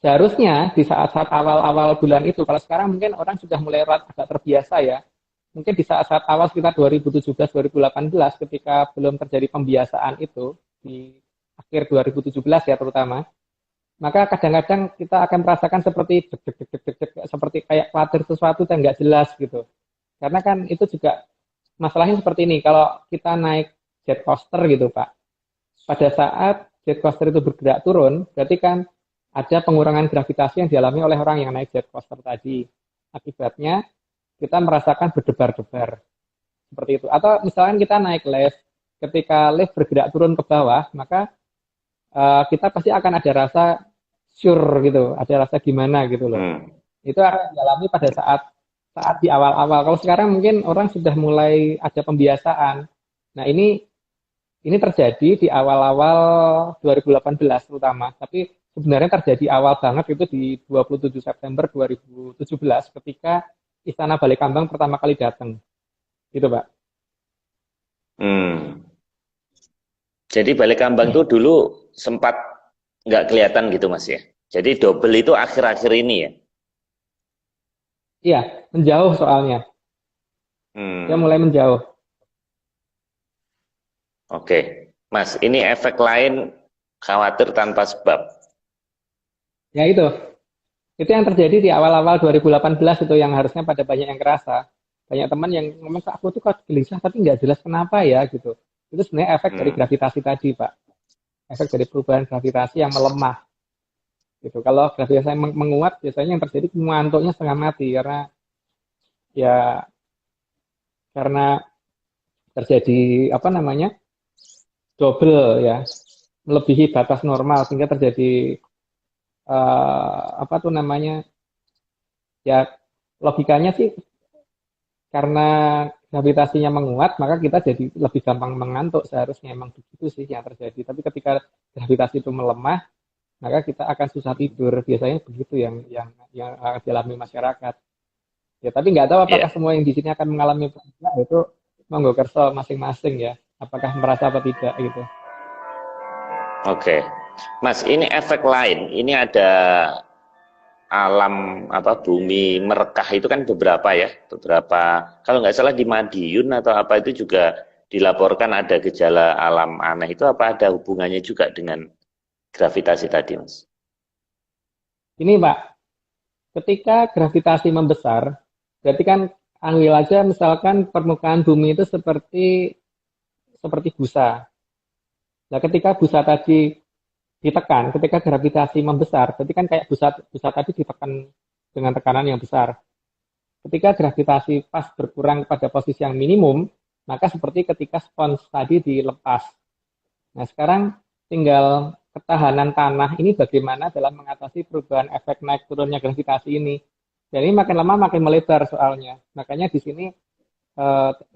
seharusnya di saat-saat awal-awal bulan itu, kalau sekarang mungkin orang sudah mulai agak terbiasa ya, mungkin di saat-saat awal sekitar 2017-2018 ketika belum terjadi pembiasaan itu, di akhir 2017 ya terutama, maka kadang-kadang kita akan merasakan seperti seperti kayak khawatir sesuatu dan nggak jelas gitu. Karena kan itu juga masalahnya seperti ini. Kalau kita naik jet coaster gitu Pak, pada saat jet coaster itu bergerak turun, berarti kan ada pengurangan gravitasi yang dialami oleh orang yang naik jet coaster tadi. Akibatnya kita merasakan berdebar-debar seperti itu. Atau misalkan kita naik lift, ketika lift bergerak turun ke bawah, maka kita pasti akan ada rasa sure gitu, ada rasa gimana gitu loh. Itu akan dialami pada saat di awal-awal. Kalau sekarang mungkin orang sudah mulai ada pembiasaan. Nah ini terjadi di awal-awal 2018 terutama, tapi sebenarnya terjadi awal banget itu di 27 September 2017 ketika Istana Balekambang pertama kali datang. Gitu Pak. Jadi Balekambang itu dulu sempat nggak kelihatan gitu Mas ya. Jadi double itu akhir-akhir ini ya. Iya, menjauh soalnya. Dia mulai menjauh. Oke, Mas, ini efek lain khawatir tanpa sebab. Ya itu yang terjadi di awal-awal 2018 itu yang harusnya pada banyak yang kerasa. Banyak teman yang ngomong ke aku tuh kok gelisah tapi nggak jelas kenapa ya gitu. Itu sebenarnya efek dari gravitasi tadi Pak. Efek dari perubahan gravitasi yang melemah. Gitu. Kalau gravitasi yang menguat biasanya yang terjadi ngantuknya setengah mati karena terjadi double ya, melebihi batas normal sehingga terjadi ya logikanya sih karena gravitasinya menguat maka kita jadi lebih gampang mengantuk, seharusnya emang begitu sih yang terjadi. Tapi ketika gravitasi itu melemah maka kita akan susah tidur, biasanya begitu yang akan dialami masyarakat ya. Tapi nggak tahu apakah semua yang di sini akan mengalami itu, monggo kerso masing-masing ya, apakah merasa apa tidak gitu. Oke, Mas, ini efek lain. Ini ada alam apa bumi merekah itu kan beberapa kalau nggak salah di Madiun atau apa itu juga dilaporkan ada gejala alam aneh itu apa ada hubungannya juga dengan gravitasi tadi Mas? Ini Pak, ketika gravitasi membesar, berarti kan ambil aja misalkan permukaan bumi itu seperti busa. Nah, ketika busa tadi ditekan, ketika gravitasi membesar, berarti kan kayak busa tadi ditekan dengan tekanan yang besar. Ketika gravitasi pas berkurang pada posisi yang minimum, maka seperti ketika spons tadi dilepas. Nah, sekarang tinggal ketahanan tanah ini bagaimana dalam mengatasi perubahan efek naik turunnya gravitasi ini. Jadi makin lama makin melebar soalnya. Makanya di sini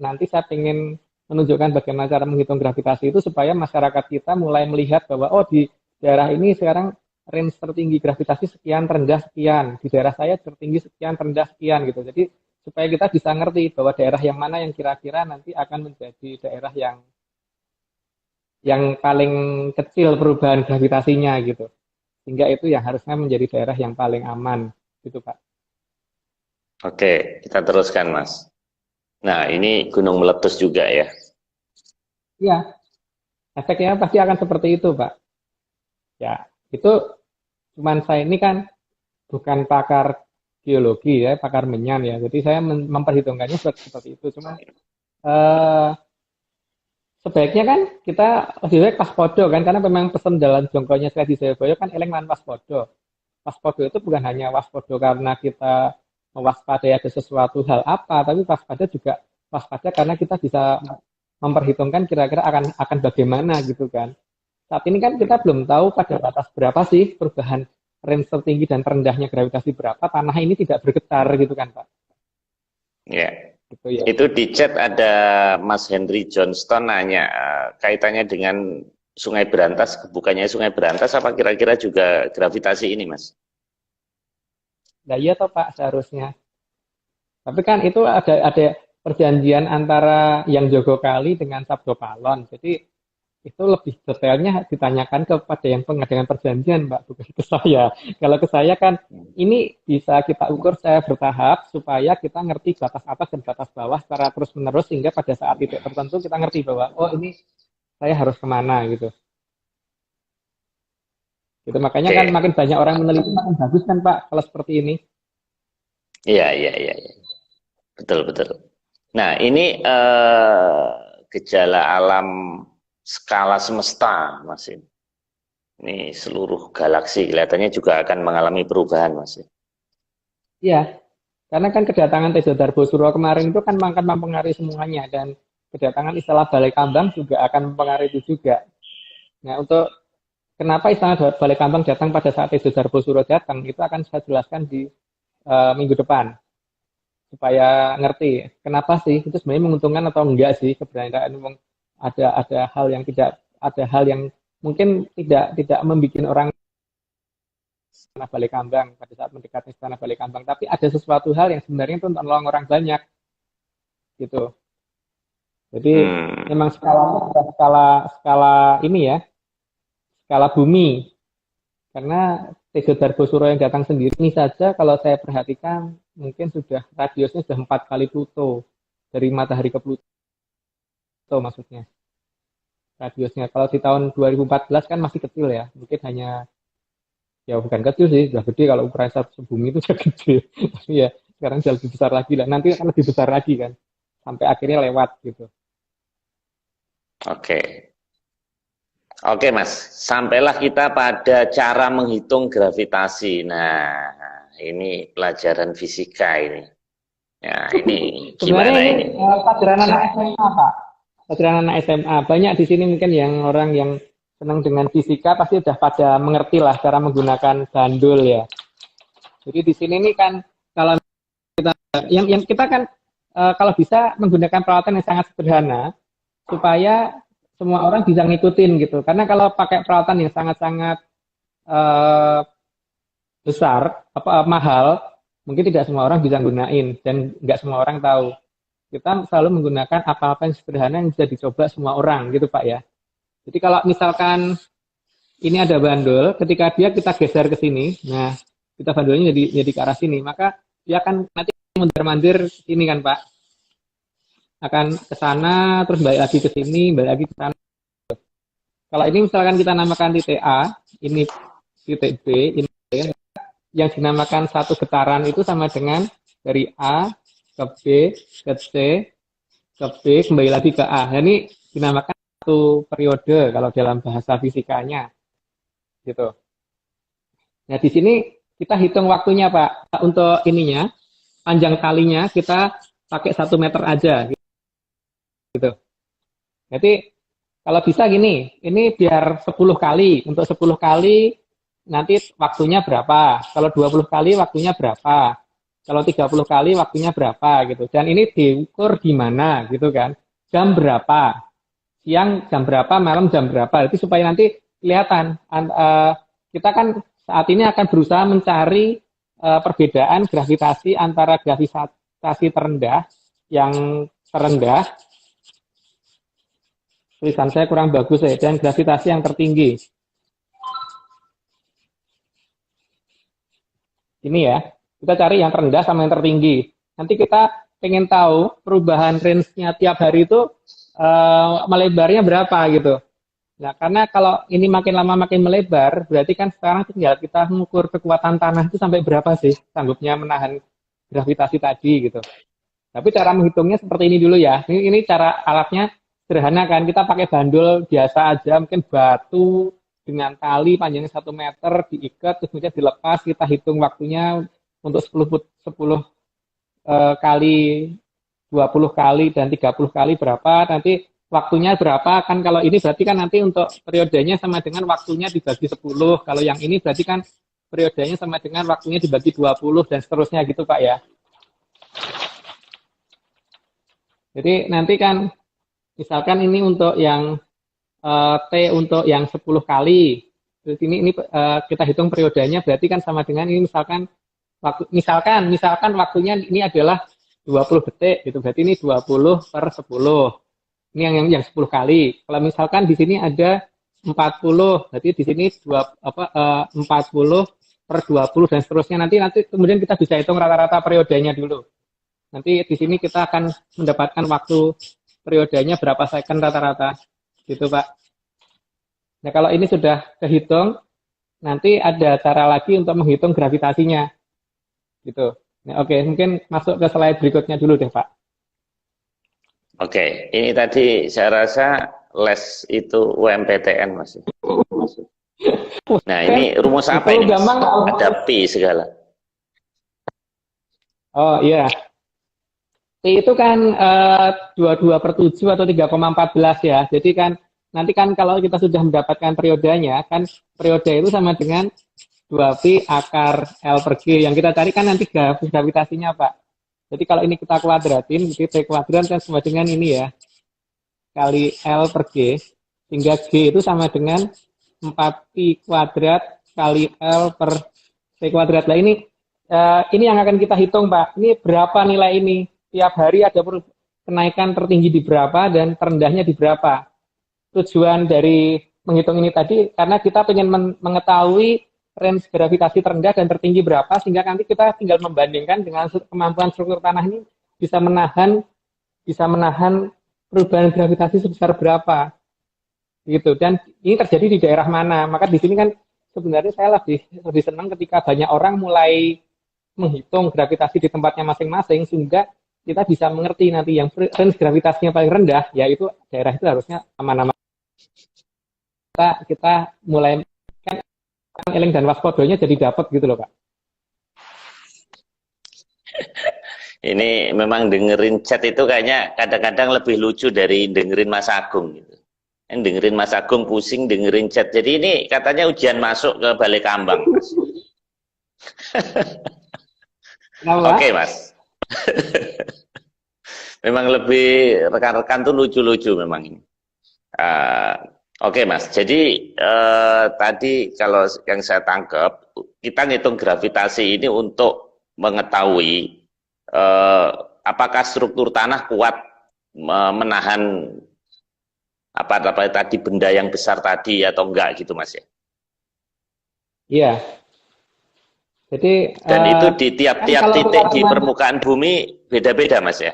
nanti saya ingin menunjukkan bagaimana cara menghitung gravitasi itu supaya masyarakat kita mulai melihat bahwa oh di daerah ini sekarang range tertinggi gravitasi sekian, terendah sekian. Di daerah saya tertinggi sekian, terendah sekian gitu. Jadi supaya kita bisa ngerti bahwa daerah yang mana yang kira-kira nanti akan menjadi daerah yang paling kecil perubahan gravitasinya gitu. Sehingga itu yang harusnya menjadi daerah yang paling aman gitu Pak. Oke, kita teruskan Mas. Nah, ini gunung meletus juga ya. Iya, efeknya pasti akan seperti itu Pak. Ya, itu cuman saya ini kan bukan pakar geologi ya, pakar menyan ya. Jadi saya memperhitungkannya seperti itu. Cuma sebaiknya kan kita lebih baik paspodo kan, karena memang pesan dalam jongkonya Sri Jayabaya kan eleng lan paspodo. Paspodo itu bukan hanya waspodo karena kita mewaspadai ada sesuatu hal apa, tapi waspada juga waspada karena kita bisa memperhitungkan kira-kira akan bagaimana gitu kan. Saat ini kan kita belum tahu pada batas berapa sih perubahan range tertinggi dan terendahnya gravitasi berapa, tanah ini tidak bergetar gitu kan Pak. Ya. Gitu ya. Itu di chat ada Mas Henry Johnston nanya kaitannya dengan Sungai Berantas, bukannya Sungai Berantas apa kira-kira juga gravitasi ini Mas? Nah iya toh Pak seharusnya. Tapi kan itu ada perjanjian antara yang Jogo Kali dengan Sabdo Palon. Jadi itu lebih detailnya ditanyakan kepada yang pengadangan perjanjian, Mbak, bukan ke saya. Kalau ke saya kan ini bisa kita ukur secara bertahap supaya kita ngerti batas atas dan batas bawah secara terus-menerus sehingga pada saat titik tertentu kita ngerti bahwa oh ini saya harus kemana gitu. Gitu makanya kan makin banyak orang meneliti makin bagus kan Pak kalau seperti ini. Iya. Betul. Nah, ini gejala alam skala semesta, Mas. Ini seluruh galaksi kelihatannya juga akan mengalami perubahan, Mas. Iya, karena kan kedatangan Tejo Darbosuro kemarin itu kan akan mempengaruhi semuanya dan kedatangan istilah Balai Kambang juga akan mempengaruhi itu juga. Nah, untuk kenapa istilah Balai Kambang datang pada saat Tejo Darbosuro datang, itu akan saya jelaskan di minggu depan. Supaya ngerti, kenapa sih itu sebenarnya menguntungkan atau enggak sih keberadaan ada hal yang mungkin tidak membuat orang Istana Balai Kambang pada saat mendekati Istana Balai Kambang, tapi ada sesuatu hal yang sebenarnya itu untuk menolong orang banyak gitu. Jadi memang skala ini ya, skala bumi. Karena Tejo Darbosuro yang datang sendiri ini saja kalau saya perhatikan mungkin sudah radiusnya sudah 4 kali Pluto dari matahari ke Pluto maksudnya radiusnya. Kalau di tahun 2014 kan masih kecil ya, mungkin hanya ya bukan kecil sih, sudah gede kalau ukuran satu bumi itu sudah gede. Tapi ya sekarang sudah lebih besar lagi lah. Nanti akan lebih besar lagi kan, sampai akhirnya lewat gitu. Oke Mas, sampailah kita pada cara menghitung gravitasi. Nah, ini pelajaran fisika ini. Ya, ini gimana ini? Pelajaran anak SMA Pak. Pelajaran anak SMA. Banyak di sini mungkin yang orang yang senang dengan fisika pasti sudah pada mengerti lah cara menggunakan bandul ya. Jadi di sini nih kan kalau yang kita kan kalau bisa menggunakan peralatan yang sangat sederhana supaya semua orang bisa ngikutin gitu. Karena kalau pakai peralatan yang sangat-sangat besar, mahal, mungkin tidak semua orang bisa gunain dan nggak semua orang tahu. Kita selalu menggunakan apa-apa yang sederhana yang bisa dicoba semua orang gitu Pak ya. Jadi kalau misalkan ini ada bandul, ketika kita geser ke sini, nah kita bandulnya jadi ke arah sini, maka dia akan nanti mundur-mandir sini kan Pak, akan ke sana terus balik lagi ke sini, balik lagi ke sana. Kalau ini misalkan kita namakan titik A, ini titik B, ini yang dinamakan satu getaran itu sama dengan dari A ke B ke C ke B kembali lagi ke A. Nah, ini dinamakan satu periode kalau dalam bahasa fisikanya, gitu. Nah di sini kita hitung waktunya Pak. Untuk ininya panjang talinya kita pakai 1 meter aja, gitu. Jadi kalau bisa gini, ini biar 10 kali. Untuk 10 kali nanti waktunya berapa? Kalau 20 kali waktunya berapa? Kalau 30 kali waktunya berapa gitu. Dan ini diukur di mana gitu kan. Jam berapa? Siang jam berapa, malam jam berapa. Itu supaya nanti kelihatan. Kita kan saat ini akan berusaha mencari perbedaan gravitasi antara gravitasi terendah yang terendah, tulisan saya kurang bagus ya, dan gravitasi yang tertinggi. Ini ya, kita cari yang terendah sama yang tertinggi. Nanti kita pengen tahu perubahan range-nya tiap hari itu melebarnya berapa gitu. Nah, karena kalau ini makin lama makin melebar, berarti kan sekarang tinggal kita mengukur kekuatan tanah itu sampai berapa sih sanggupnya menahan gravitasi tadi gitu. Tapi cara menghitungnya seperti ini dulu ya. Ini cara alatnya sederhana kan. Kita pakai bandul biasa aja, mungkin batu dengan tali panjangnya 1 meter diikat, terus kemudian dilepas. Kita hitung waktunya untuk 10 kali, 20 kali, dan 30 kali berapa. Nanti waktunya berapa, kan kalau ini berarti kan nanti untuk periodenya sama dengan waktunya dibagi 10. Kalau yang ini berarti kan periodenya sama dengan waktunya dibagi 20 dan seterusnya gitu Pak ya. Jadi nanti kan misalkan ini untuk yang T untuk yang 10 kali. Terus ini kita hitung periodenya berarti kan sama dengan ini misalkan waktunya ini adalah 20 detik gitu. Berarti ini 20 per 10. Ini yang 10 kali. Kalau misalkan di sini ada 40, berarti di sini 40 per 20 dan seterusnya. Nanti kemudian kita bisa hitung rata-rata periodenya dulu. Nanti di sini kita akan mendapatkan waktu periodenya berapa second rata-rata. Gitu Pak. Nah kalau ini sudah kehitung, nanti ada cara lagi untuk menghitung gravitasinya. Gitu. Nah, oke, mungkin masuk ke slide berikutnya dulu deh Pak. Oke, ini tadi saya rasa les itu UMPTN Mas. Nah ini rumus apa ini Mas? Ada pi segala. Oh iya. T itu kan 22/7 atau 3,14 ya. Jadi kan nanti kan kalau kita sudah mendapatkan periodenya, kan periode itu sama dengan 2pi akar L per G. Yang kita cari kan nanti gravitasinya Pak. Jadi kalau ini kita kuadratin, jadi T kuadrat kan sama dengan ini ya, kali L per G, sehingga G itu sama dengan 4pi kuadrat kali L per T kuadrat. Nah ini yang akan kita hitung Pak. Ini berapa nilai ini? Tiap hari ada kenaikan tertinggi di berapa dan terendahnya di berapa. Tujuan dari menghitung ini tadi karena kita ingin mengetahui range gravitasi terendah dan tertinggi berapa, sehingga nanti kita tinggal membandingkan dengan kemampuan struktur tanah ini bisa menahan perubahan gravitasi sebesar berapa. Gitu. Dan ini terjadi di daerah mana. Maka di sini kan sebenarnya saya lebih senang ketika banyak orang mulai menghitung gravitasi di tempatnya masing-masing, sehingga kita bisa mengerti nanti yang range gravitasinya paling rendah, yaitu daerah itu harusnya aman-aman. Kita mulai kan eling dan waspodonya jadi dapat gitu loh Pak. Ini memang dengerin chat itu kayaknya kadang-kadang lebih lucu dari dengerin Mas Agung gitu. Dengerin Mas Agung pusing dengerin chat. Jadi ini katanya ujian masuk ke Balai Kambang. Oke Mas. Memang lebih rekan-rekan tuh lucu-lucu memang ini. Oke Mas, jadi tadi kalau yang saya tangkap, kita ngitung gravitasi ini untuk mengetahui apakah struktur tanah kuat menahan apa tadi benda yang besar tadi atau enggak gitu Mas ya? Iya. Jadi Dan itu di kan tiap-tiap kalau titik di rumah permukaan bumi beda-beda Mas ya?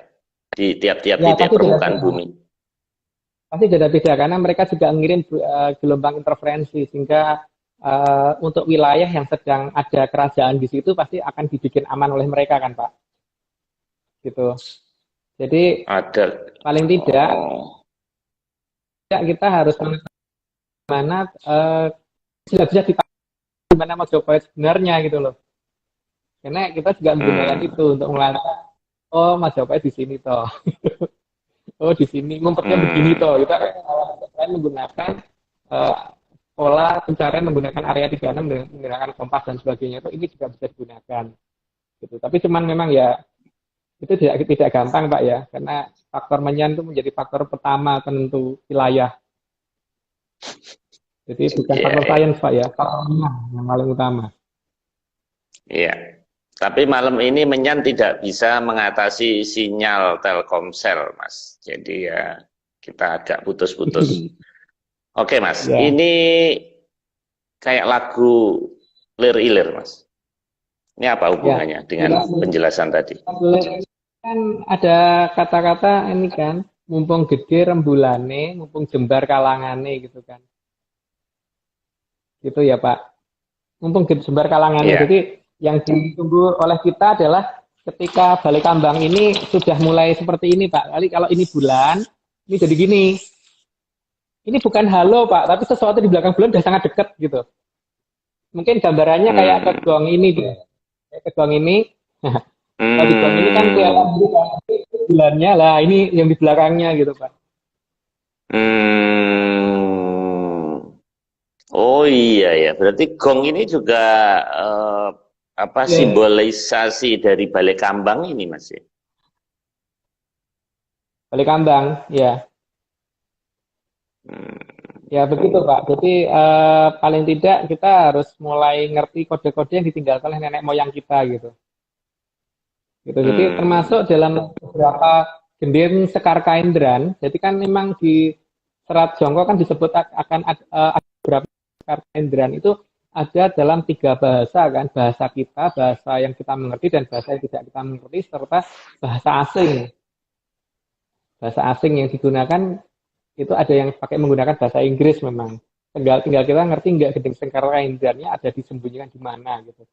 Di tiap-tiap ya titik pasti permukaan beda-beda. bumi. Pasti beda-beda karena mereka juga ngirim gelombang interferensi sehingga untuk wilayah yang sedang ada kerajaan di situ pasti akan dibikin aman oleh mereka kan Pak. Gitu. Jadi Ada. paling tidak Oh. ya kita harus mana sudah bisa ditahu di mana Majapahit sebenarnya gitu loh. Karena kita juga menggunakan Hmm. itu untuk melacak oh Majapahit di sini toh. Oh di sini ngumpetnya begini Hmm. toh. Kita kan menggunakan eh, pola pencarian menggunakan area 36 dengan menggunakan kompas dan sebagainya itu ini juga bisa digunakan gitu. Tapi cuman memang ya itu tidak gampang Pak ya karena faktor menyan itu menjadi faktor pertama penentu wilayah. Jadi bukan Iya, faktor iya. sains Pak ya, faktor menyan yang paling utama. Iya. Tapi malam ini Menyan tidak bisa mengatasi sinyal Telkomsel, Mas. Jadi ya kita agak putus-putus. Oke, Mas. Ya. Ini kayak lagu Lir-Ilir, Mas. Ini apa Ya, hubungannya dengan tidak penjelasan tadi? kan ada kata-kata ini kan, mumpung gede rembulane, mumpung jembar kalangane gitu kan. Gitu ya Pak. Mumpung gede jembar kalangane. Iya. Jadi yang ditunggu oleh kita adalah ketika balik kambang ini sudah mulai seperti ini Pak. Kali kalau ini bulan, ini jadi gini. Ini bukan halo Pak, tapi sesuatu di belakang bulan sudah sangat dekat gitu. Mungkin gambarannya kayak ke Hmm. gong ini deh. Kayak ke gong ini. Kalau di gong ini kan kelihatan Hmm. bulannya lah, ini yang di belakangnya gitu Pak. Hmm. Oh iya ya, berarti gong ini juga eh, apa Ya, simbolisasi dari Balai Kambang ini, Mas ya? balik kambang, ya. Hmm. Ya begitu Pak. Jadi paling tidak kita harus mulai ngerti kode-kode yang ditinggalkan oleh nenek moyang kita gitu. Gitu. Jadi termasuk Hmm. dalam beberapa gending Sekar Kaindran. Jadi kan memang di Serat Jongko kan disebut akan ada beberapa Sekar Kaindran itu ada dalam 3 bahasa kan, bahasa kita, bahasa yang kita mengerti dan bahasa yang tidak kita mengerti serta bahasa asing. Bahasa asing yang digunakan itu ada yang pakai menggunakan bahasa Inggris memang. Tinggal kita ngerti nggak Gending Sekar Kaindrannya ada disembunyikan di mana gitu.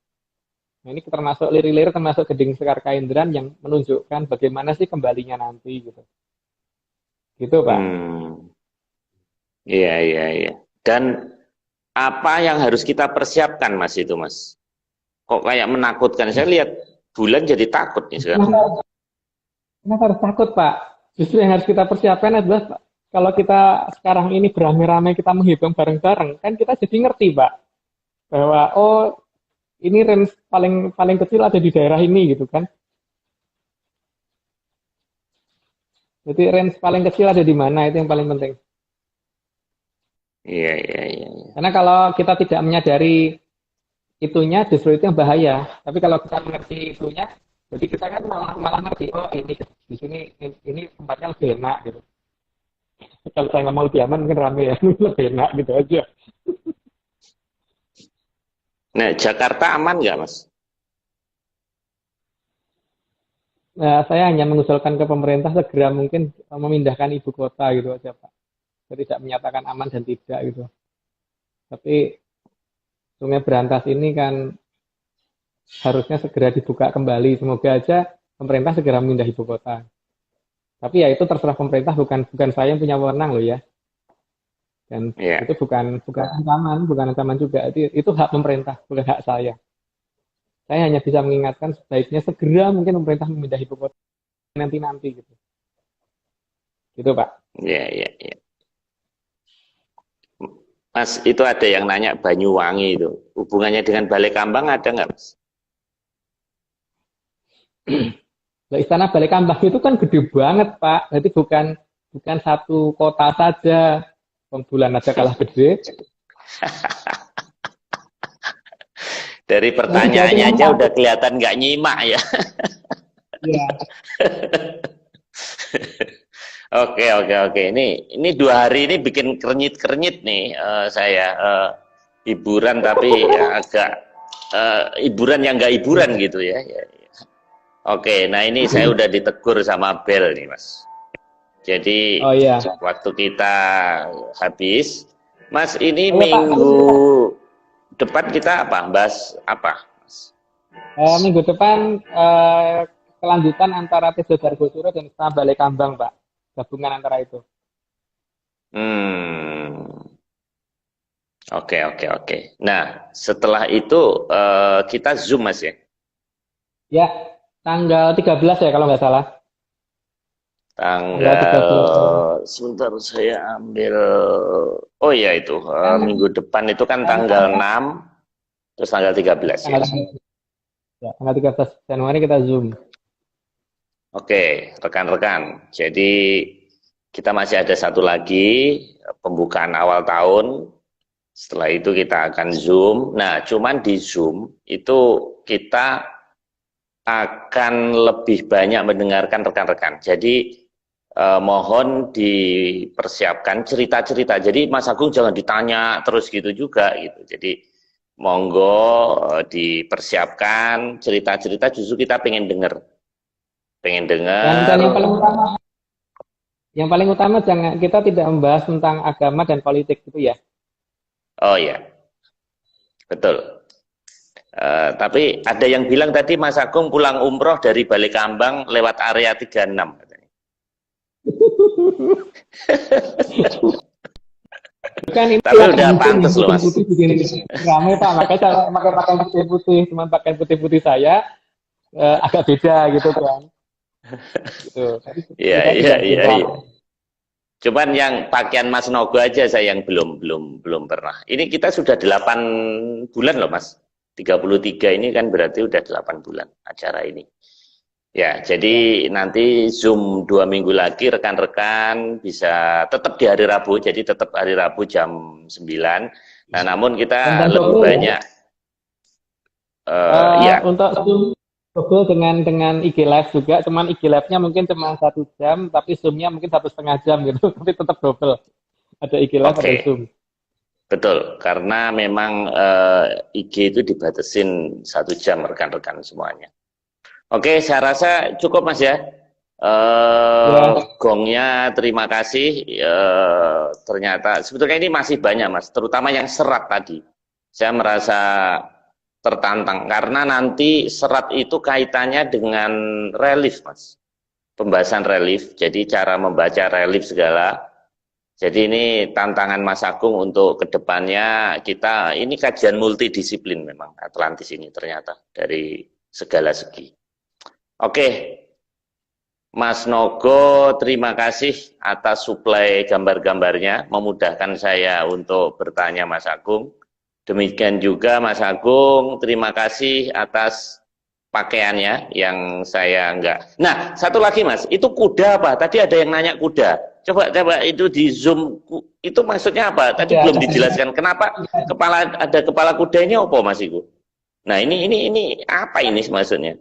Nah, ini termasuk lirik-lirik termasuk Gending Sekar Kaindran yang menunjukkan bagaimana sih kembalinya nanti gitu. Gitu, Pak. Hmm. Iya, iya, iya. Dan apa yang harus kita persiapkan, Mas, itu, Mas? Kok kayak menakutkan? Saya lihat bulan jadi takut nih sekarang. Kenapa, kenapa harus takut, Pak? Justru yang harus kita persiapkan adalah Pak, kalau kita sekarang ini beramai-ramai kita menghitung bareng-bareng, kan kita jadi ngerti, Pak, bahwa oh ini range paling paling kecil ada di daerah ini gitu kan. Jadi range paling kecil ada di mana itu yang paling penting. Iya, iya, iya, iya. Karena kalau kita tidak menyadari itunya justru itu yang bahaya. Tapi kalau kita mengerti itunya, jadi kita kan malah malah ngerti oh ini di sini ini tempatnya lebih enak gitu. Kalau saya nggak mau lebih aman mungkin rame ya, lebih enak gitu aja. Nah, Jakarta aman nggak, Mas? Nah, saya hanya mengusulkan ke pemerintah segera mungkin memindahkan ibu kota gitu aja Pak. Jadi tidak menyatakan aman dan tidak gitu. Tapi Sungai Berantas ini kan harusnya segera dibuka kembali. Semoga aja pemerintah segera memindah ibu kota. Tapi ya itu terserah pemerintah, bukan saya yang punya wewenang loh ya. Dan itu Iya. bukan ancaman juga. Itu hak pemerintah, bukan hak saya. Saya hanya bisa mengingatkan sebaiknya segera mungkin pemerintah memindah ibu kota nanti-nanti gitu. Gitu Pak. Iya, iya, iya. Mas, itu ada yang nanya Banyuwangi itu. Hubungannya dengan Balai Kambang ada nggak, Mas? Nah, Istana Balai Kambang itu kan gede banget Pak. Jadi bukan satu kota saja. Bulan aja kalah gede. Dari Nanti Jawa pertanyaannya Timur aja udah kelihatan nggak nyimak ya. ya. Oke, oke, oke. Ini 2 hari ini bikin kernyit-kernyit nih saya hiburan tapi ya agak hiburan yang nggak hiburan gitu ya. Oke, nah ini saya udah ditegur sama Bel nih Mas. Jadi Oh iya. waktu kita habis, Mas ini Oh, ya, Pak. minggu depan kita apa? Bahas apa? Mas? Minggu depan kelanjutan antara Tejo Dargosuro dan Istana Balai Kambang, Pak. Gabungan antara itu. Hmm, oke. Nah, setelah itu kita Zoom Mas ya? Ya, tanggal 13 ya kalau nggak salah. Tanggal 13. Sebentar saya ambil, oh iya itu, Kan, minggu depan itu kan tanggal 6, terus tanggal 13 ya? tanggal 13 Januari kita Zoom. Oke, rekan-rekan. Jadi kita masih ada satu lagi pembukaan awal tahun. Setelah itu kita akan Zoom. Nah, cuman di Zoom itu kita akan lebih banyak mendengarkan rekan-rekan. Jadi mohon dipersiapkan cerita-cerita. Jadi Mas Agung jangan ditanya terus gitu juga gitu. Jadi monggo dipersiapkan cerita-cerita, justru kita pengen dengar. Pengen dengar. Dan yang paling utama jangan kita tidak membahas tentang agama dan politik gitu ya. Oh ya, betul. Tapi ada yang bilang tadi Mas Agung pulang umroh dari Balikambang lewat area 36 katanya. Kan ini Tapi udah pantas loh Mas. Ramai Pak, makanya saya pakai pakaian putih-putih, cuman pakaian putih-putih saya agak beda gitu kan. Gitu. Iya. Cuman yang pakaian Mas Nogo aja saya yang belum pernah. Ini kita sudah 8 bulan loh Mas. 33 ini kan berarti udah 8 bulan acara ini. Ya, jadi nanti Zoom 2 minggu lagi rekan-rekan bisa tetap di hari Rabu, jadi tetap hari Rabu jam 9. Nah, namun kita lebih banyak ya. Untuk double dengan IG Live juga, cuman IG Live-nya mungkin cuma 1 jam, tapi Zoom-nya mungkin 1,5 jam gitu, tapi tetap double. Ada IG Live, ada Zoom. Betul, karena memang IG itu dibatasin 1 jam rekan-rekan semuanya. Oke, saya rasa cukup Mas ya. Gongnya terima kasih. Ternyata sebetulnya ini masih banyak Mas, terutama yang serat tadi. Saya merasa tertantang karena nanti serat itu kaitannya dengan relief Mas. Pembahasan relief, jadi cara membaca relief segala. Jadi ini tantangan Mas Agung untuk kedepannya kita, ini kajian multidisiplin memang Atlantis ini ternyata dari segala segi. Oke, Mas Nogo terima kasih atas suplai gambar-gambarnya, memudahkan saya untuk bertanya Mas Agung. Demikian juga Mas Agung, terima kasih atas pakaiannya yang saya enggak. Nah, satu lagi Mas, itu kuda apa? Tadi ada yang nanya kuda. Coba itu di Zoom, itu maksudnya apa? Tadi belum dijelaskan. Kenapa ada kepala kudanya apa Mas Iku? Nah, ini apa ini maksudnya?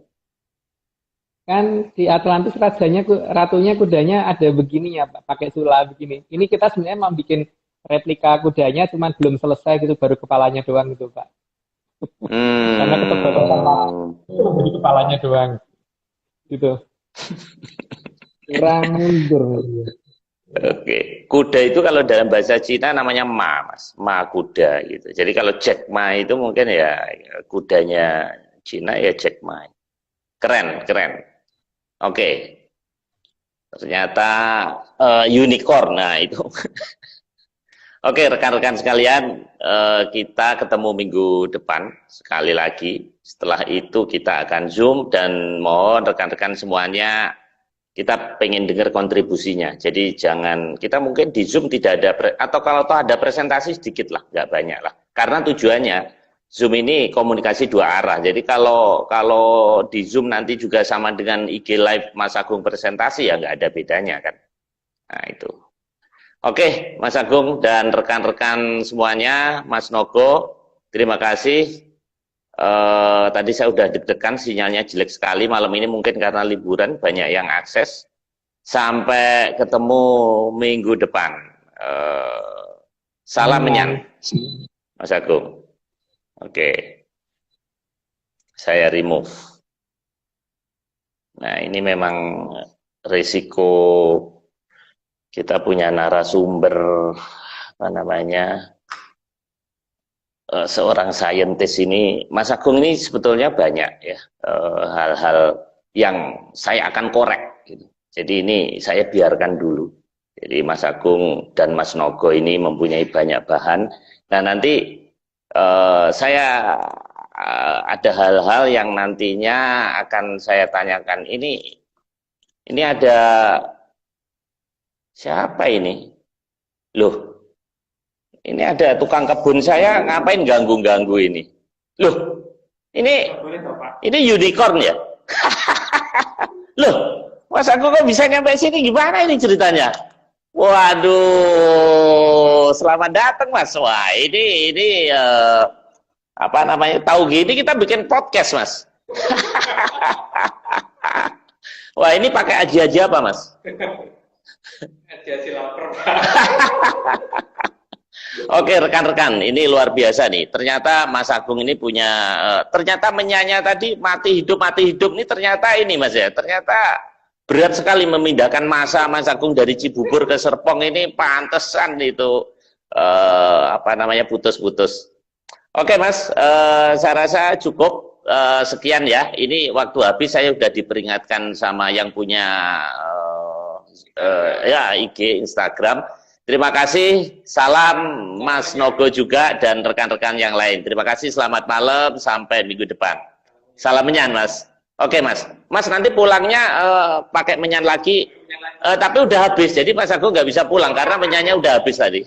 Kan di Atlantis ratunya kudanya ada begini ya Pak, pakai sula begini. Ini kita sebenarnya mau bikin replika kudanya, cuman belum selesai gitu, baru kepalanya doang gitu Pak. Karena keterbatasan di kepalanya doang gitu. Kurang mundur. Oke, kuda itu kalau dalam bahasa Cina namanya ma, Mas, ma kuda gitu. Jadi kalau Jack Ma itu mungkin ya kudanya Cina ya Jack Ma. Keren. Oke, ternyata unicorn. Nah itu. Oke, rekan-rekan sekalian, kita ketemu minggu depan sekali lagi. Setelah itu kita akan Zoom dan mohon rekan-rekan semuanya kita pengen dengar kontribusinya. Jadi jangan, kita mungkin di Zoom tidak ada, atau kalau toh ada presentasi sedikit lah, nggak banyak lah. Karena tujuannya Zoom ini komunikasi 2 arah. Jadi kalau di Zoom nanti juga sama dengan IG Live Mas Agung presentasi ya nggak ada bedanya kan. Nah itu. Oke, Mas Agung dan rekan-rekan semuanya, Mas Nogo, terima kasih. Tadi saya udah deg-degan, sinyalnya jelek sekali malam ini mungkin karena liburan, banyak yang akses. Sampai ketemu minggu depan. Salam menyan, Mas Agung. Oke. saya remove. Nah, ini memang risiko kita punya narasumber apa namanya seorang saintis ini. Mas Agung ini sebetulnya banyak ya hal-hal yang saya akan korek gitu. Jadi ini saya biarkan dulu. Jadi Mas Agung dan Mas Nogo ini mempunyai banyak bahan. Nah, nanti saya ada hal-hal yang nantinya akan saya tanyakan. Ini ada siapa ini? Loh, ini ada tukang kebun saya ngapain ganggu-ganggu ini? Loh, ini unicorn ya? Loh, Mas Agung kok bisa nyampe sini? Gimana ini ceritanya? Waduh, selamat datang Mas. Wah, ini apa namanya? Tahu gini kita bikin podcast, Mas. Wah, ini pakai aji-aji apa, Mas? Aji-aji lapar. Oke, rekan-rekan, ini luar biasa nih. Ternyata Mas Agung ini punya ternyata menyanyi tadi mati hidup ini ternyata ini, Mas ya. Ternyata berat sekali memindahkan masa Mas Agung dari Cibubur ke Serpong ini, pantesan itu apa namanya putus-putus. Oke Mas, saya rasa cukup sekian ya. Ini waktu habis, saya sudah diperingatkan sama yang punya ya IG Instagram. Terima kasih, salam Mas Nogo juga dan rekan-rekan yang lain. Terima kasih, selamat malam, sampai minggu depan. Salam menyan Mas. Oke Mas, Mas nanti pulangnya pakai menyan lagi, tapi udah habis, jadi Mas Agung nggak bisa pulang karena menyanyi udah habis tadi.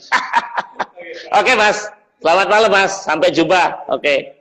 Oke Mas, selamat malam Mas, sampai jumpa. Oke.